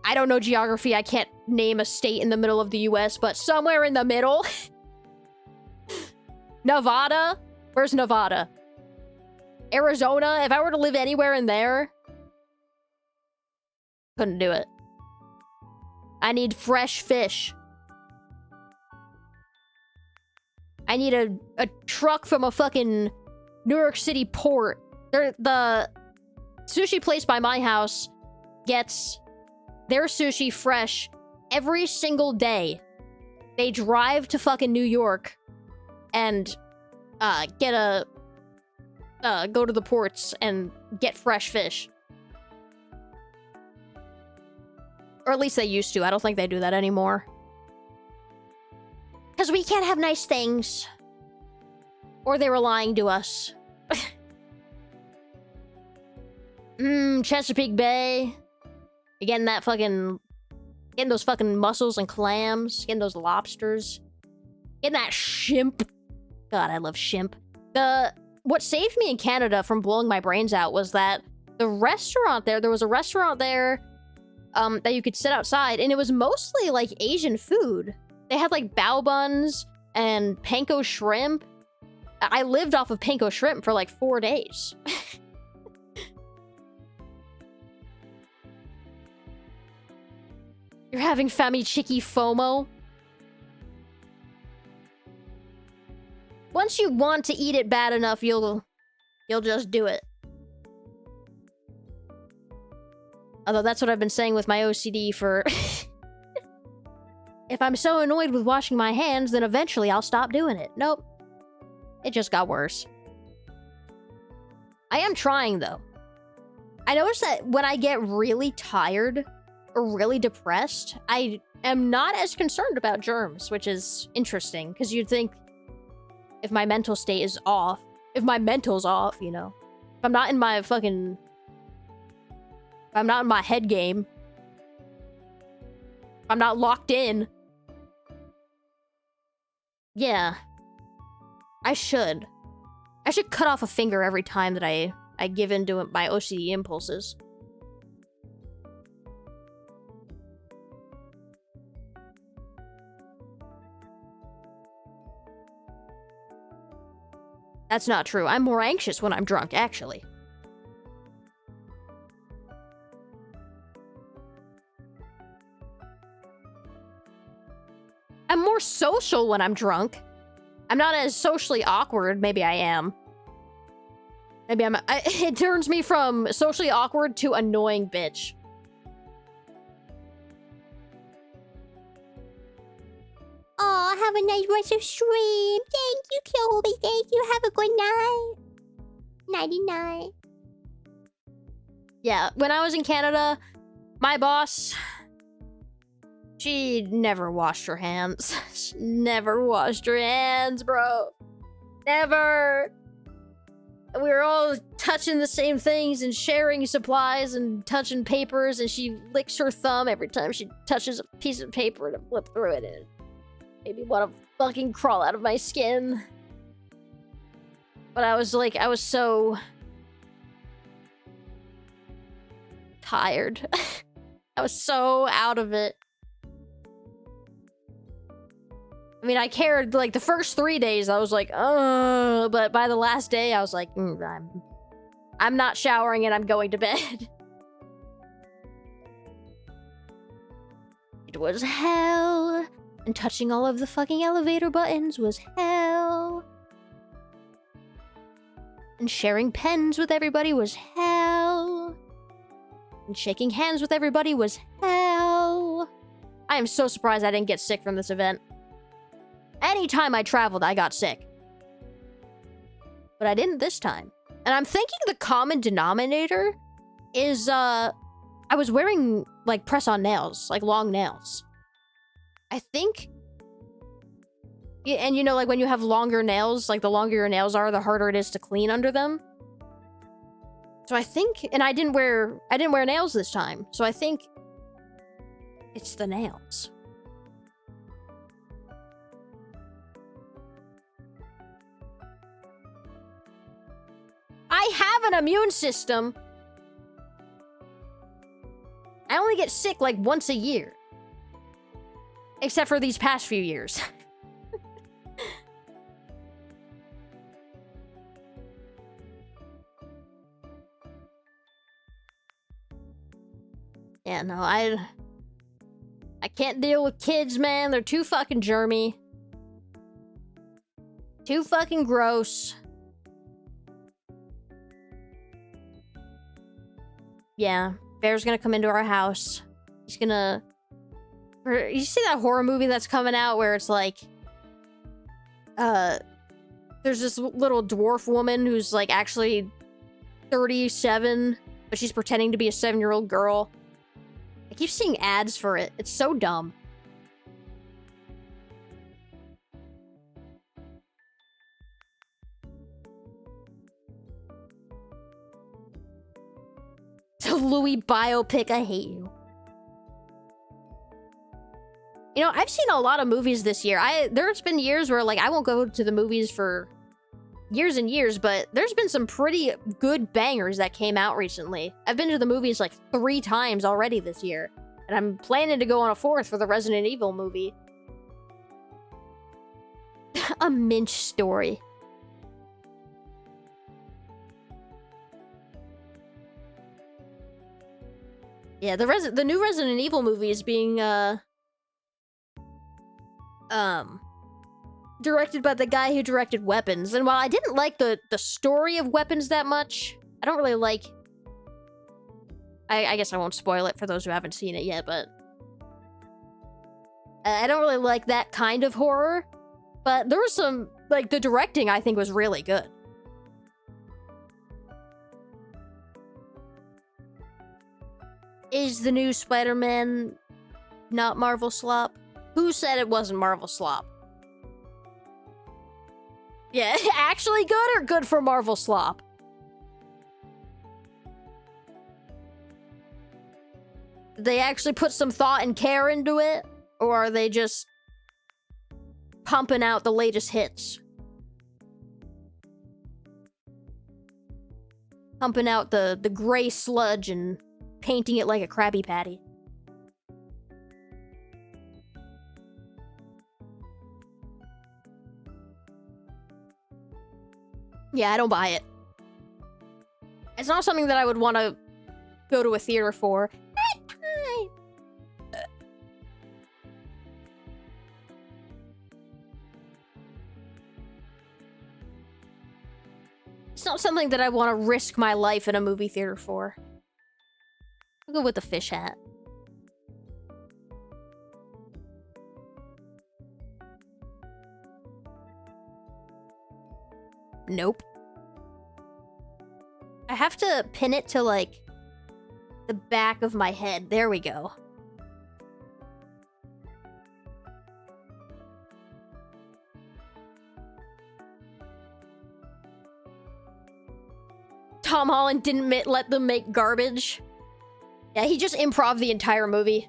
I don't know geography. I can't name a state in the middle of the US, but somewhere in the middle. Nevada? Where's Nevada? Arizona? If I were to live anywhere in there, couldn't do it. I need fresh fish. I need a truck from a fucking New York City port. The sushi place by my house gets their sushi fresh every single day. They drive to fucking New York and go to the ports and get fresh fish. Or at least they used to. I don't think they do that anymore. Because we can't have nice things. Or they were lying to us. Chesapeake Bay. You're getting that fucking... Getting those fucking mussels and clams. Getting those lobsters. Getting that shrimp. God, I love shrimp. What saved me in Canada from blowing my brains out was that the restaurant there was a restaurant there that you could sit outside, and it was mostly like Asian food. They had like bao buns and panko shrimp. I lived off of panko shrimp for like 4 days. You're having famichiki FOMO? Once you want to eat it bad enough, you'll just do it. Although that's what I've been saying with my OCD for... If I'm so annoyed with washing my hands, then eventually I'll stop doing it. Nope. It just got worse. I am trying, though. I noticed that when I get really tired or really depressed, I am not as concerned about germs, which is interesting, because you'd think if my mental state is off, if my mental's off, you know, if I'm not in my fucking... If I'm not in my head game, if I'm not locked in, yeah, I should cut off a finger every time that I give in to my OCD impulses. That's not true. I'm more anxious when I'm drunk, actually. I'm more social when I'm drunk. I'm not as socially awkward. Maybe I am. Maybe it turns me from socially awkward to annoying bitch. Oh, have a nice rest of stream. Thank you, Kobe. Thank you. Have a good night. Nighty-night. Yeah, when I was in Canada, my boss... She never washed her hands. She never washed her hands, bro. Never. We were all touching the same things and sharing supplies and touching papers, and she licks her thumb every time she touches a piece of paper to flip through it, and it made me want to fucking crawl out of my skin. But I was so... tired. I was so out of it. I mean, I cared, like, the first 3 days, I was like, but by the last day, I was like, I'm not showering and I'm going to bed. It was hell, and touching all of the fucking elevator buttons was hell. And sharing pens with everybody was hell. And shaking hands with everybody was hell. I am so surprised I didn't get sick from this event. Anytime I traveled, I got sick. But I didn't this time. And I'm thinking the common denominator is, I was wearing, like, press-on nails. Like, long nails. I think... And, you know, like, when you have longer nails, like, the longer your nails are, the harder it is to clean under them. So I think... And I didn't wear nails this time. So I think... It's the nails. I have an immune system. I only get sick like once a year. Except for these past few years. Yeah, no, I can't deal with kids, man. They're too fucking germy. Too fucking gross. Yeah, Bear's gonna come into our house. He's gonna... You see that horror movie that's coming out where it's like... There's this little dwarf woman who's like actually 37, but she's pretending to be a 7-year-old girl. I keep seeing ads for it. It's so dumb. The Louis biopic, I hate you. You know, I've seen a lot of movies this year. There's been years where, like, I won't go to the movies for years and years, but there's been some pretty good bangers that came out recently. I've been to the movies, like, 3 times already this year. And I'm planning to go on a 4th for the Resident Evil movie. A Minch story. Yeah, the new Resident Evil movie is being, directed by the guy who directed Weapons. And while I didn't like the story of Weapons that much, I don't really like... I guess I won't spoil it for those who haven't seen it yet, but... I don't really like that kind of horror. But there was some... Like, the directing, I think, was really good. Is the new Spider-Man not Marvel slop? Who said it wasn't Marvel slop? Yeah, actually good or good for Marvel slop? Did they actually put some thought and care into it? Or are they just pumping out the latest hits? Pumping out the gray sludge and painting it like a Krabby Patty. Yeah, I don't buy it. It's not something that I would want to go to a theater for. At time. It's not something that I want to risk my life in a movie theater for. I'll go with the fish hat. Nope. I have to pin it to, like, the back of my head. There we go. Tom Holland didn't let them make garbage. Yeah, he just improv the entire movie.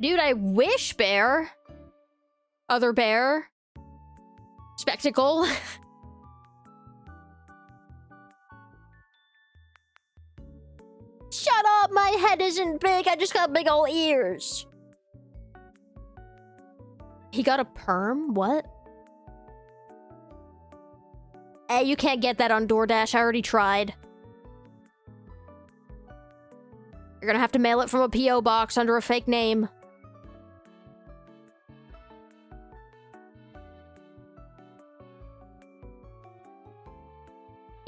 Dude, I wish, Bear. Other bear. Spectacle. Shut up! My head isn't big, I just got big ol' ears. He got a perm? What? Hey, you can't get that on DoorDash, I already tried. You're gonna have to mail it from a P.O. box under a fake name.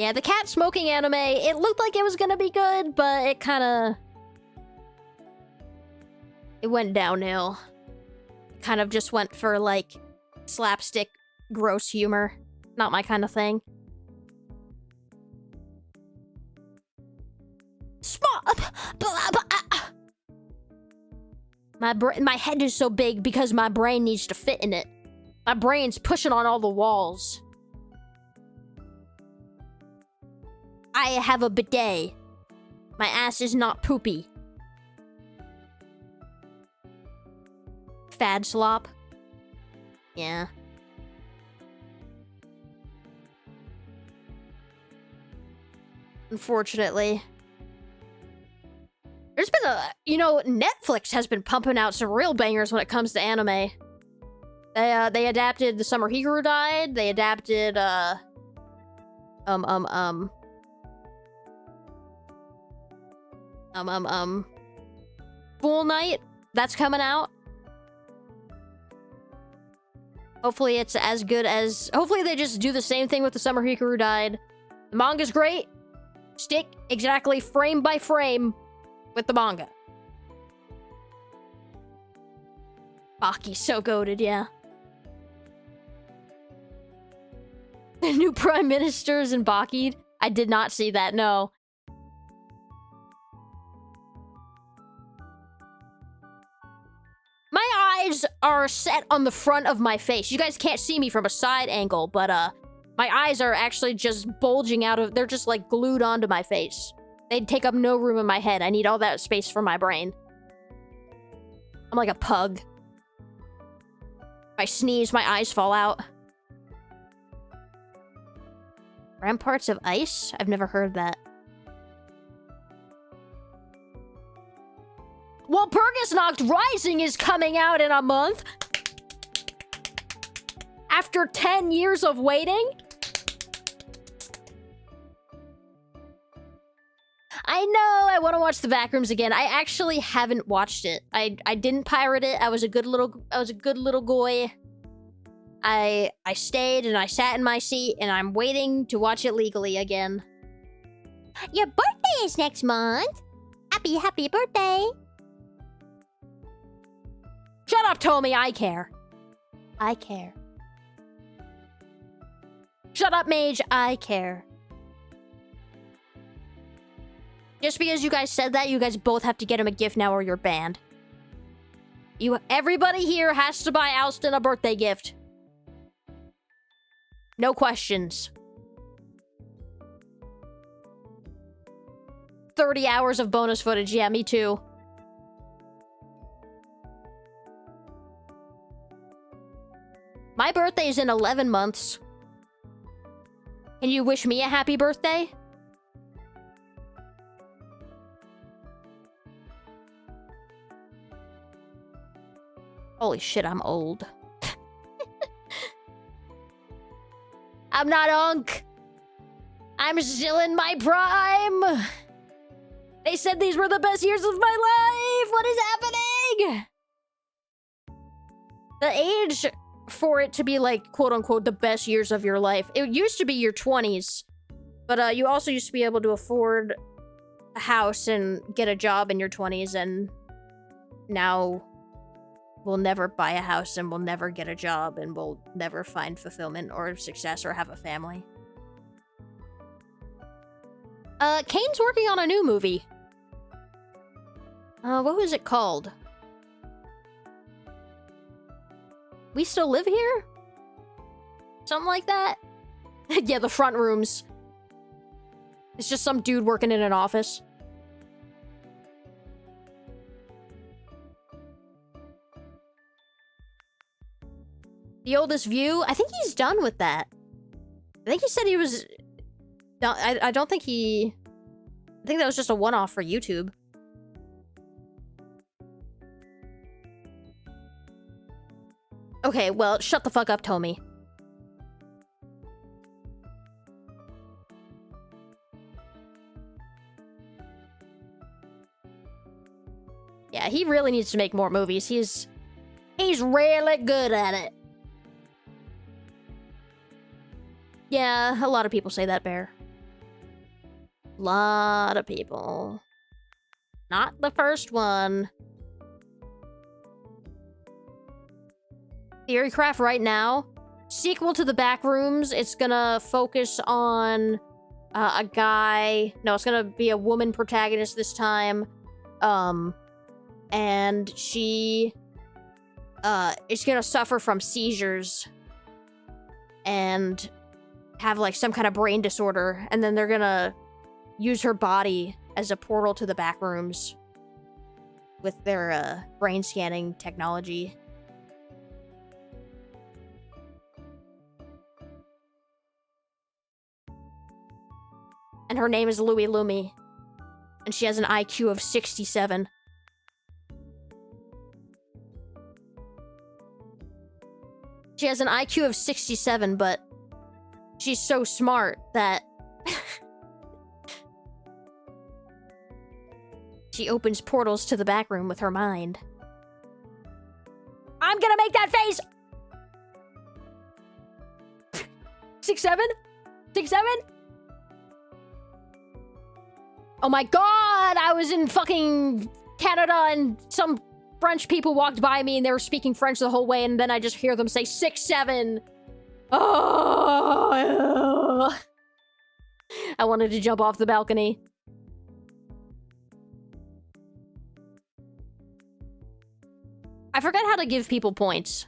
Yeah, the cat smoking anime, it looked like it was gonna be good, but it kinda... It went downhill. It kind of just went for, like, slapstick, gross humor. Not my kind of thing. My head is so big because my brain needs to fit in it. My brain's pushing on all the walls. I have a bidet. My ass is not poopy. Fad slop. Yeah. Unfortunately. There's been a... You know, Netflix has been pumping out some real bangers when it comes to anime. They adapted The Summer Hikaru Died. They adapted, Full Night. That's coming out. Hopefully it's as good as... Hopefully they just do the same thing with The Summer Hikaru Died. The manga's great. Stick exactly frame by frame with the manga. Baki's so goated, yeah. The new Prime Minister's in Baki. I did not see that, no. My eyes are set on the front of my face. You guys can't see me from a side angle, but my eyes are actually just bulging out of... They're just like glued onto my face. They'd take up no room in my head. I need all that space for my brain. I'm like a pug. If I sneeze, my eyes fall out. Ramparts of Ice? I've never heard that. Well, Purgisnacht Rising is coming out in a month. After 10 years of waiting. I know, I want to watch the Backrooms again. I actually haven't watched it. I didn't pirate it. I was a good little goy. I stayed and I sat in my seat and I'm waiting to watch it legally again. Your birthday is next month. Happy birthday. Shut up, Tommy, I care. I care. Shut up, Mage, I care. Just because you guys said that, you guys both have to get him a gift now or you're banned. Everybody here has to buy Alston a birthday gift. No questions. 30 hours of bonus footage. Yeah, me too. My birthday is in 11 months. Can you wish me a happy birthday? Holy shit, I'm old. I'm not Unk. I'm still in my prime. They said these were the best years of my life. What is happening? The age for it to be like, quote unquote, the best years of your life. It used to be your 20s. But you also used to be able to afford a house and get a job in your 20s. And now we'll never buy a house and we'll never get a job and we'll never find fulfillment or success or have a family. Kane's working on a new movie. What was it called? We Still Live Here? Something like that? Yeah, the front rooms. It's just some dude working in an office. The Oldest View? I think he's done with that. I think he said he was... I don't think he... I think that was just a one-off for YouTube. Okay, well, shut the fuck up, Tommy. Yeah, he really needs to make more movies. He's really good at it. Yeah, a lot of people say that, Bear. Lot of people. Not the first one. Theorycraft right now. Sequel to the Backrooms. It's gonna focus on a guy. No, it's gonna be a woman protagonist this time. And she is gonna suffer from seizures and have like some kind of brain disorder, and then they're gonna use her body as a portal to the Backrooms with their brain scanning technology. And her name is Louie Lumi. And she has an IQ of 67. She has an IQ of 67, but she's so smart that she opens portals to the back room with her mind. I'm gonna make that face! 6'7"? 6'7"? Oh my god! I was in fucking Canada and some French people walked by me and they were speaking French the whole way, and then I just hear them say 6'7". Oh! I wanted to jump off the balcony. I forgot how to give people points.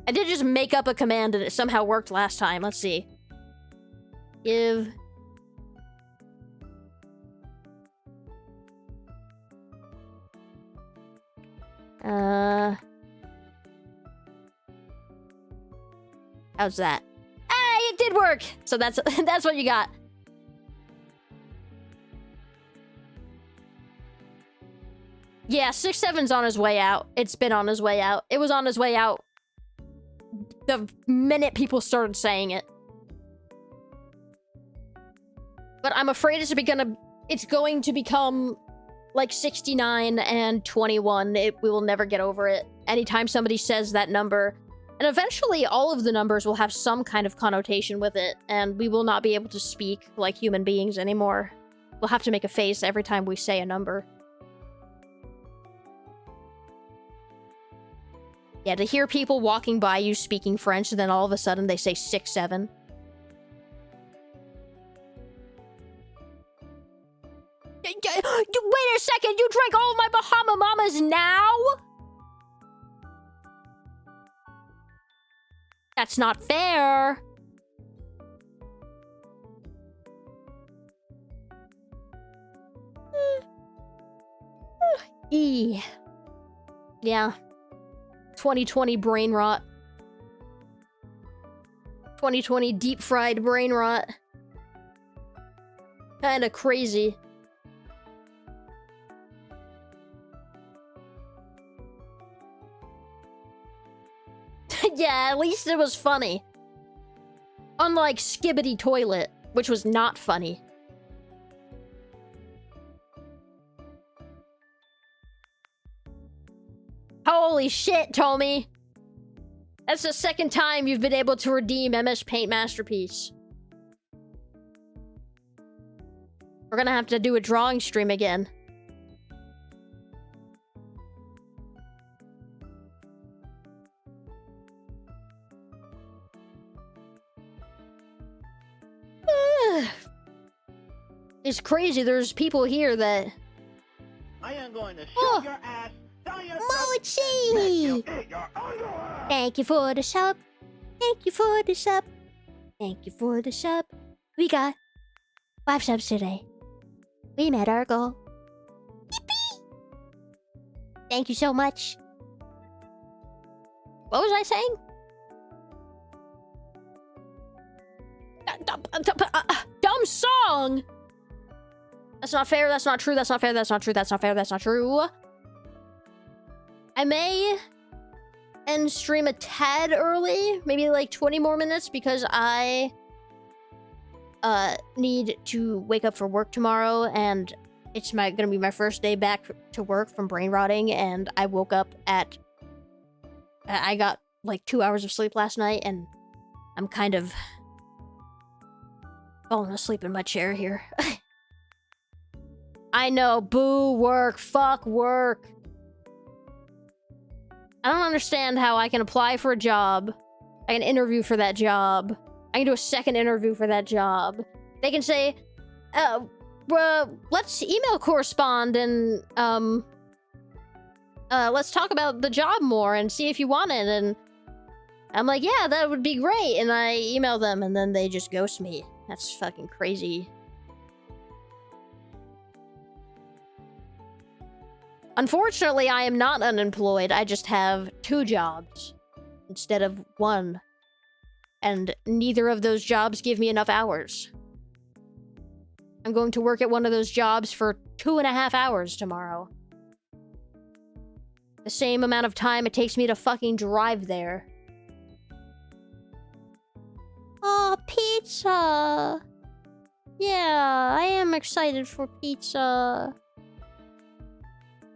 I did just make up a command and it somehow worked last time. Let's see. Give... How's that? Hey, it did work! So that's that's what you got. Yeah, 6'7's on his way out. It's been on his way out. It was on his way out the minute people started saying it. But I'm afraid it's going to become like 69 and 21. We will never get over it. Anytime somebody says that number, and eventually all of the numbers will have some kind of connotation with it, and we will not be able to speak like human beings anymore. We'll have to make a face every time we say a number. Yeah, to hear people walking by you speaking French, and then all of a sudden they say 6'7". Wait a second, you drank all of my Bahama Mamas now? That's not fair. Yeah. 2020 brain rot. 2020 deep fried brain rot. Kinda crazy. Yeah, at least it was funny. Unlike Skibbity Toilet, which was not funny. Holy shit, Tommy! That's the second time you've been able to redeem MS Paint Masterpiece. We're gonna have to do a drawing stream again. It's crazy, there's people here that... I am going to shoot your ass down your throat and make you eat your underwear. Thank you for the sub. Thank you for the sub. Thank you for the sub. We got 5 subs today. We met our goal. Yippee! Thank you so much. What was I saying? Dumb song! That's not fair, that's not true, that's not fair, that's not true, that's not fair, that's not true. I may end stream a tad early, maybe like 20 more minutes, because I need to wake up for work tomorrow, and it's gonna be my first day back to work from brain rotting, and I woke up at... I got like 2 hours of sleep last night, and I'm kind of falling asleep in my chair here. I know, boo work, fuck work. I don't understand how I can apply for a job, I can interview for that job, I can do a second interview for that job. They can say, let's email correspond and, let's talk about the job more and see if you want it, and I'm like, yeah, that would be great, and I email them, and then they just ghost me. That's fucking crazy. Unfortunately, I am not unemployed. I just have 2 jobs instead of 1. And neither of those jobs give me enough hours. I'm going to work at one of those jobs for 2.5 hours tomorrow. The same amount of time it takes me to fucking drive there. Oh, pizza! Yeah, I am excited for pizza.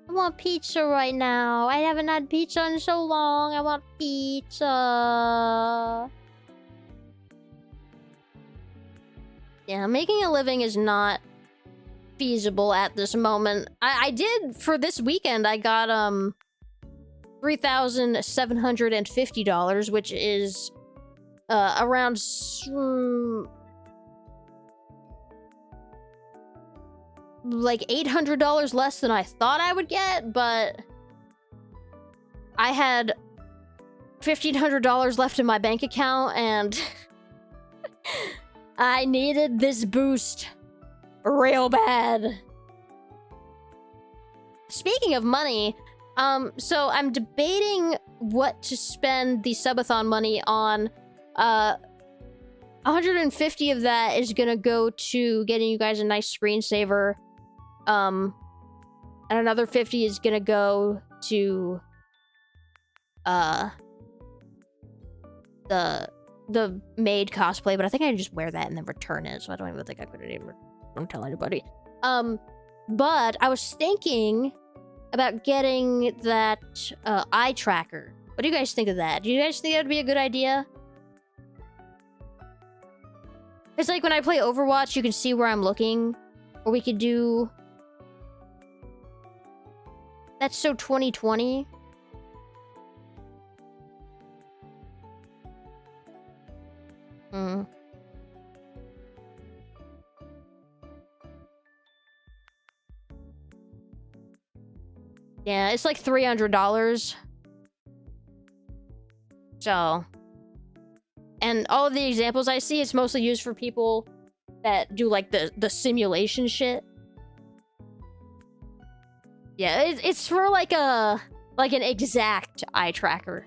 I want pizza right now. I haven't had pizza in so long. I want pizza. Yeah, making a living is not feasible at this moment. I did, for this weekend, I got, $3,750, which is, around... like $800 less than I thought I would get, but I had $1,500 left in my bank account, and I needed this boost real bad. Speaking of money, so I'm debating what to spend the subathon money on. 150 of that is gonna go to getting you guys a nice screensaver. And another 50 is gonna go to the maid cosplay, but I think I can just wear that and then return it, so I don't even think I could even don't tell anybody. But I was thinking about getting that eye tracker. What do you guys think of that? Do you guys think that would be a good idea? It's like when I play Overwatch, you can see where I'm looking. Or we could do... That's so 2020. Yeah, it's like $300. So... And all of the examples I see, it's mostly used for people that do, like, the simulation shit. Yeah, it's for, like, an exact eye tracker.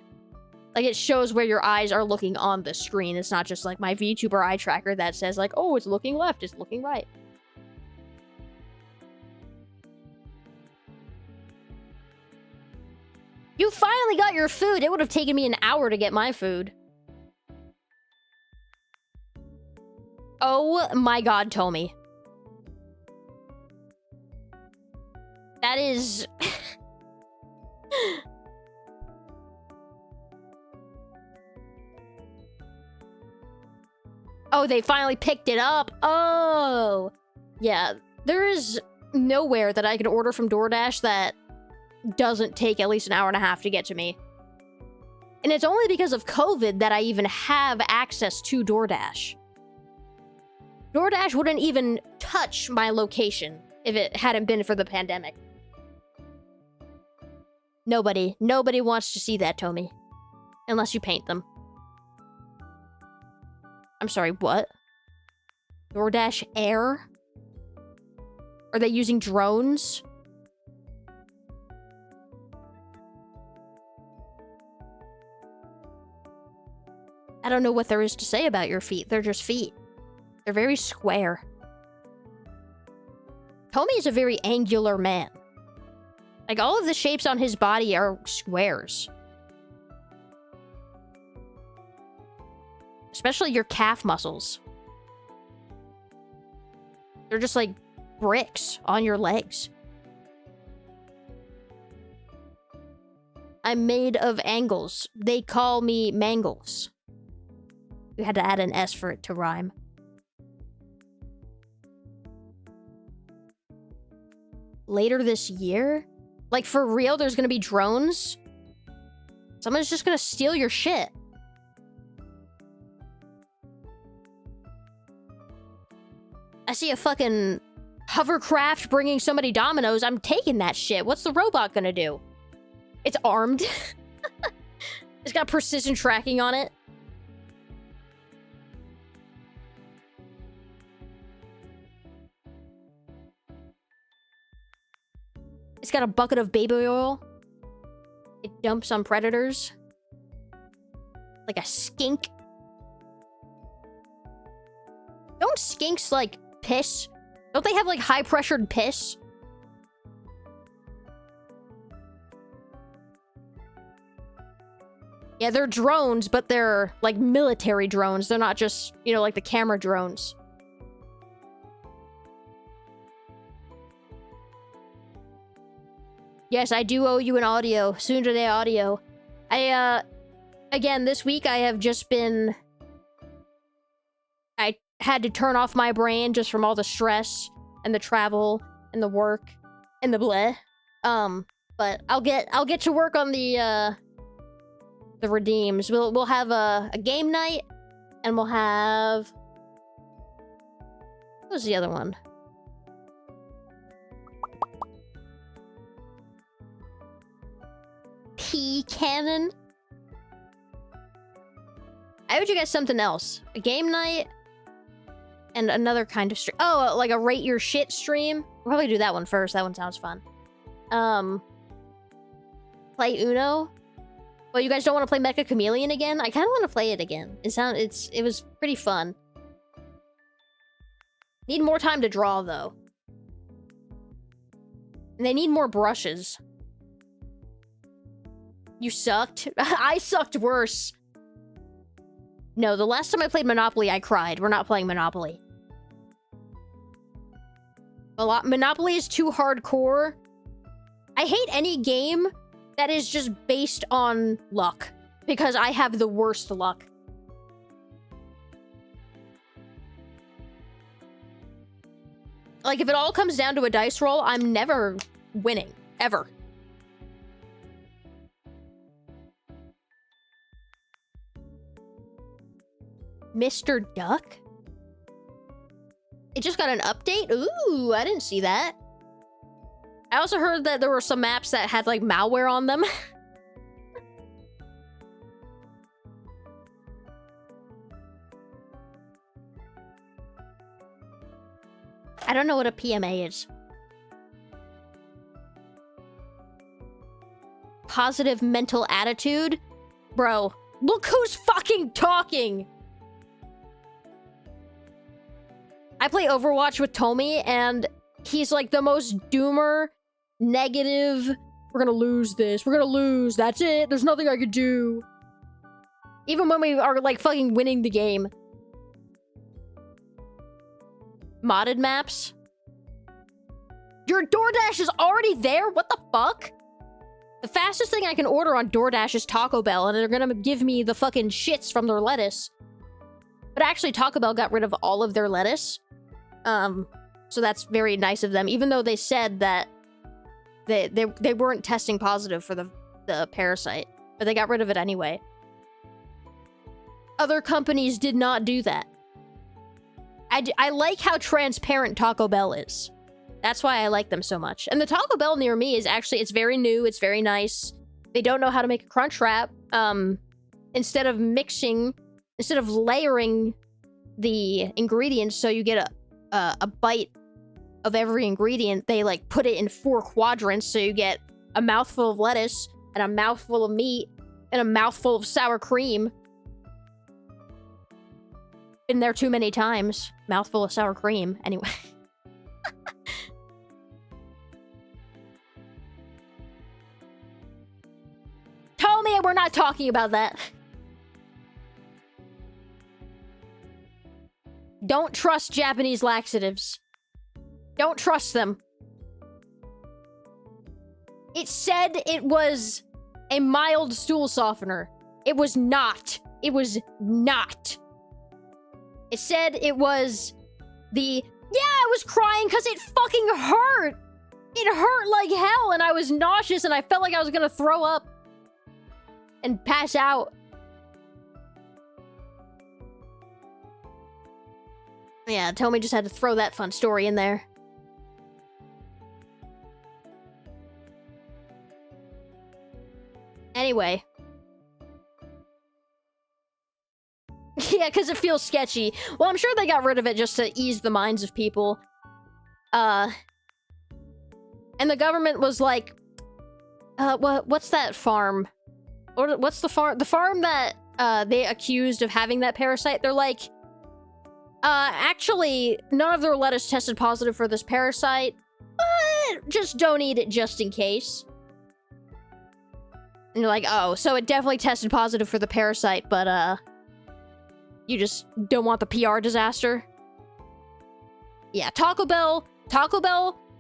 Like, it shows where your eyes are looking on the screen. It's not just, like, my VTuber eye tracker that says, like, oh, it's looking left, it's looking right. You finally got your food! It would have taken me an hour to get my food. Oh my god, Tommy. That is... Oh, they finally picked it up. Oh. Yeah, there is nowhere that I can order from DoorDash that doesn't take at least an hour and a half to get to me. And it's only because of COVID that I even have access to DoorDash. DoorDash wouldn't even touch my location if it hadn't been for the pandemic. Nobody wants to see that, Tommy. Unless you paint them. I'm sorry, what? DoorDash Air? Are they using drones? I don't know what there is to say about your feet. They're just feet. They're very square. Tommy is a very angular man. Like, all of the shapes on his body are squares. Especially your calf muscles. They're just like bricks on your legs. I'm made of angles. They call me Mangles. We had to add an S for it to rhyme. Later this year? Like, for real, there's gonna be drones? Someone's just gonna steal your shit. I see a fucking hovercraft bringing somebody Dominoes. I'm taking that shit. What's the robot gonna do? It's armed. It's got precision tracking on it. It's got a bucket of baby oil. It dumps on predators. Like a skink. Don't skinks, like, piss? Don't they have, like, high-pressured piss? Yeah, they're drones, but they're, like, military drones. They're not just, you know, like the camera drones. Yes, I do owe you an audio. Soon today audio. Again, this week I have just been... I had to turn off my brain just from all the stress and the travel and the work and the bleh. But I'll get to work on the redeems. We'll have a game night, and we'll have... What was the other one? Cannon. I owed you guys something else. A game night and another kind of stream. Oh, like a rate your shit stream. We'll probably do that one first. That one sounds fun. Play Uno. Well, you guys don't want to play Mecha Chameleon again? I kind of want to play it again. It was pretty fun. Need more time to draw though. And they need more brushes. You sucked? I sucked worse. No, the last time I played Monopoly, I cried. We're not playing Monopoly. Monopoly is too hardcore. I hate any game that is just based on luck, because I have the worst luck. Like, if it all comes down to a dice roll, I'm never winning. Ever. Mr. Duck? It just got an update? Ooh, I didn't see that. I also heard that there were some maps that had, like, malware on them. I don't know what a PMA is. Positive mental attitude? Bro, look who's fucking talking! I play Overwatch with Tomy, and he's like the most doomer, negative, we're gonna lose this, we're gonna lose, that's it, there's nothing I could do. Even when we are like fucking winning the game. Modded maps? Your DoorDash is already there? What the fuck? The fastest thing I can order on DoorDash is Taco Bell, and they're gonna give me the fucking shits from their lettuce. But actually, Taco Bell got rid of all of their lettuce. So that's very nice of them, even though they said that they weren't testing positive for the parasite, but they got rid of it anyway. Other companies did not do that. I like how transparent Taco Bell is. That's why I like them so much. And the Taco Bell near me is actually, it's very new, it's very nice. They don't know how to make a crunch wrap. Instead of layering the ingredients so you get a bite of every ingredient, they like put it in 4 quadrants, so you get a mouthful of lettuce and a mouthful of meat and a mouthful of sour cream. Been there too many times. Mouthful of sour cream. Anyway. Tell me we're not talking about that. Don't trust Japanese laxatives. Don't trust them. It said it was a mild stool softener. It was not. It was not. It said it was the... Yeah, I was crying because it fucking hurt. It hurt like hell, and I was nauseous, and I felt like I was gonna throw up and pass out. Yeah, Tommy just had to throw that fun story in there. Anyway. Yeah, because it feels sketchy. Well, I'm sure they got rid of it just to ease the minds of people. And the government was like... what's that farm? Or what's the farm? The farm that they accused of having that parasite, they're like... Actually, none of their lettuce tested positive for this parasite, but just don't eat it just in case. And you're like, oh, so it definitely tested positive for the parasite, but, you just don't want the PR disaster? Yeah, Taco Bell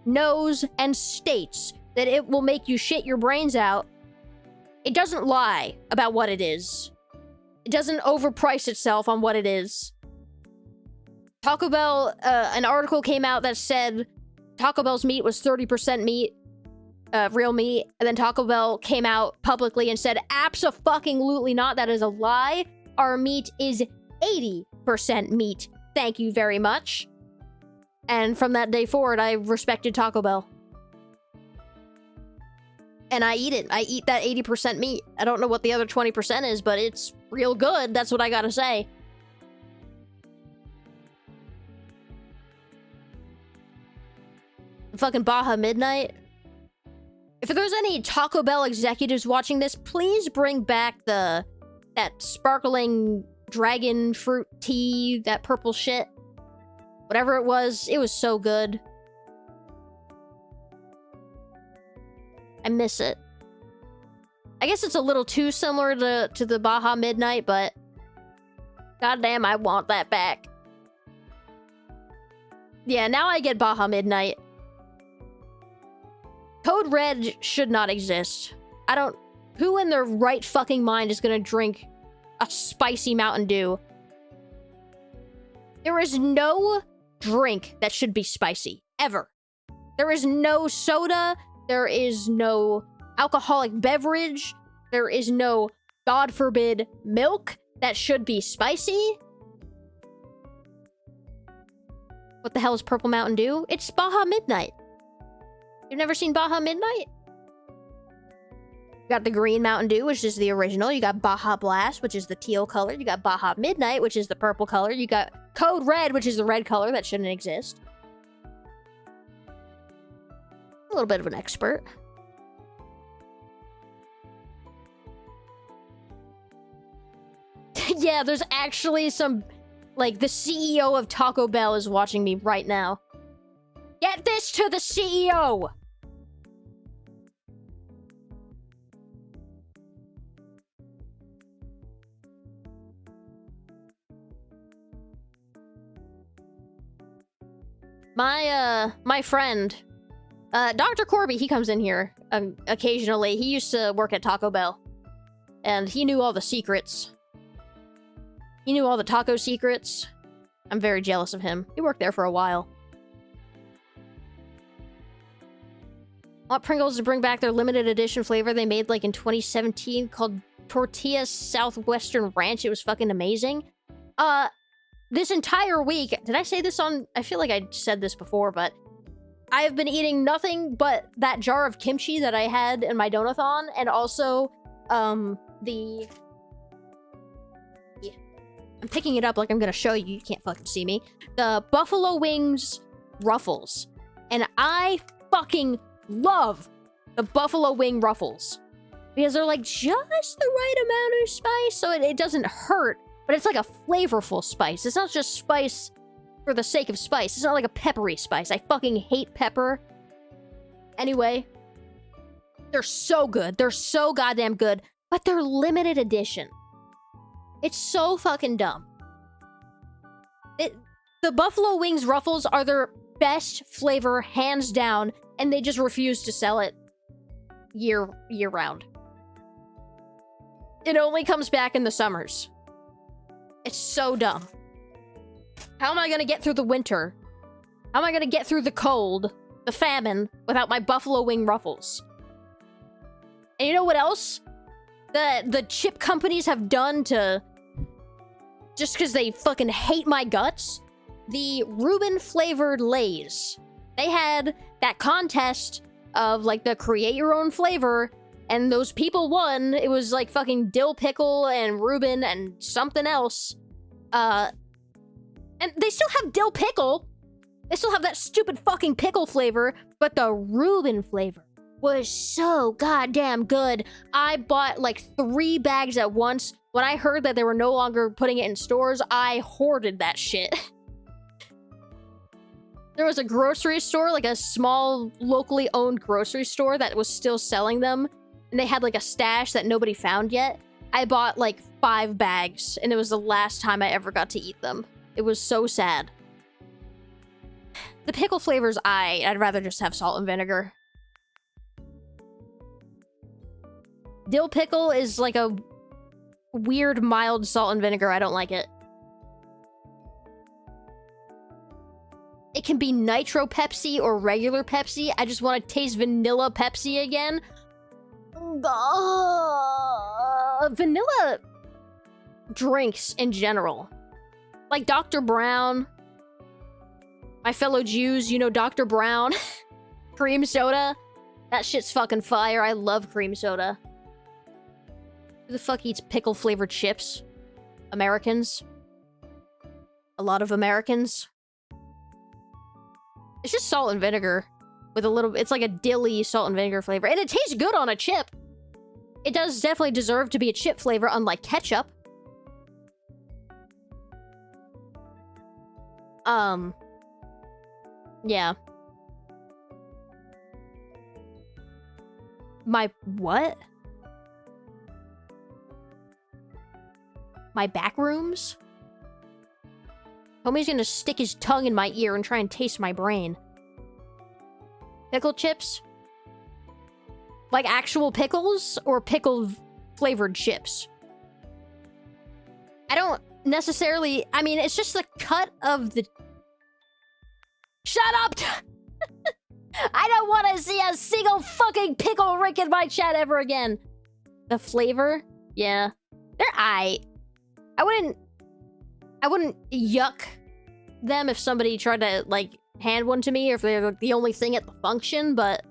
knows and states that it will make you shit your brains out. It doesn't lie about what it is. It doesn't overprice itself on what it is. Taco Bell, an article came out that said Taco Bell's meat was 30% meat, real meat, and then Taco Bell came out publicly and said, abso-fucking-lutely not, that is a lie. Our meat is 80% meat. Thank you very much. And from that day forward, I respected Taco Bell. And I eat it. I eat that 80% meat. I don't know what the other 20% is, but it's real good. That's what I gotta say. Fucking Baja Midnight. If there's any Taco Bell executives watching this, please bring back that sparkling dragon fruit tea, that purple shit. Whatever it was so good. I miss it. I guess it's a little too similar to the Baja Midnight, but goddamn, I want that back. Yeah, now I get Baja Midnight. Code Red should not exist. Who in their right fucking mind is gonna drink a spicy Mountain Dew? There is no drink that should be spicy. Ever. There is no soda. There is no alcoholic beverage. There is no, God forbid, milk that should be spicy. What the hell is Purple Mountain Dew? It's Baja Midnight. You've never seen Baja Midnight? You got the green Mountain Dew, which is the original. You got Baja Blast, which is the teal color. You got Baja Midnight, which is the purple color. You got Code Red, which is the red color. That shouldn't exist. A little bit of an expert. Yeah, there's actually some... Like, the CEO of Taco Bell is watching me right now. Get this to the CEO! My friend, Dr. Corby, he comes in here occasionally. He used to work at Taco Bell. And he knew all the secrets. He knew all the taco secrets. I'm very jealous of him. He worked there for a while. I want Pringles to bring back their limited edition flavor they made like in 2017 called Tortilla Southwestern Ranch. It was fucking amazing. This entire week, did I say this on... I feel like I said this before, but I have been eating nothing but that jar of kimchi that I had in my donathon, and also, the... Yeah. I'm picking it up like I'm gonna show you. You can't fucking see me. The Buffalo Wings Ruffles. And I fucking love the Buffalo Wing Ruffles. Because they're like just the right amount of spice, so it doesn't hurt. But it's like a flavorful spice. It's not just spice for the sake of spice. It's not like a peppery spice. I fucking hate pepper. Anyway. They're so good. They're so goddamn good. But they're limited edition. It's so fucking dumb. The Buffalo Wings Ruffles are their best flavor, hands down. And they just refuse to sell it year round. It only comes back in the summers. It's so dumb. How am I gonna get through the winter? How am I gonna get through the cold, the famine, without my Buffalo Wing Ruffles? And you know what else? The chip companies have done to... Just because they fucking hate my guts? The Reuben-flavored Lay's. They had that contest of, like, the create your own flavor, and those people won. It was, like, fucking dill pickle and Reuben and something else. And they still have dill pickle. They still have that stupid fucking pickle flavor, but the Reuben flavor was so goddamn good. I bought, like, 3 bags at once. When I heard that they were no longer putting it in stores, I hoarded that shit. There was a grocery store, like a small, locally owned grocery store that was still selling them. And they had like a stash that nobody found yet. I bought like 5 bags, and it was the last time I ever got to eat them. It was so sad. The pickle flavors, I'd rather just have salt and vinegar. Dill pickle is like a weird, mild salt and vinegar. I don't like it. It can be nitro Pepsi or regular Pepsi. I just want to taste vanilla Pepsi again. Vanilla drinks in general. Like Dr. Brown. My fellow Jews, you know Dr. Brown. Cream soda. That shit's fucking fire. I love cream soda. Who the fuck eats pickle-flavored chips? Americans. A lot of Americans. It's just salt and vinegar. With a little... It's like a dilly salt and vinegar flavor. And it tastes good on a chip. It does definitely deserve to be a chip flavor, unlike ketchup. Yeah. My what? My back rooms? Homie's gonna stick his tongue in my ear and try and taste my brain. Pickle chips? Like actual pickles? Or pickle-flavored chips? I don't necessarily... I mean, it's just the cut of the... Shut up! I don't want to see a single fucking pickle rick in my chat ever again. The flavor? Yeah. They're aight. I wouldn't yuck them if somebody tried to, like, hand one to me or if they're like, the only thing at the function, but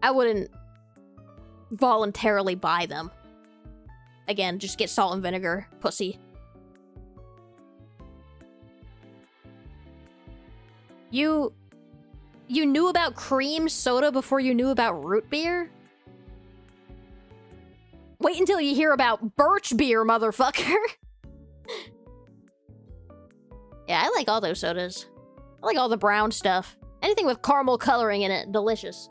I wouldn't voluntarily buy them. Again, just get salt and vinegar, pussy. You knew about cream soda before you knew about root beer? Wait until you hear about birch beer, motherfucker. Yeah, I like all those sodas. I like all the brown stuff. Anything with caramel coloring in it, delicious.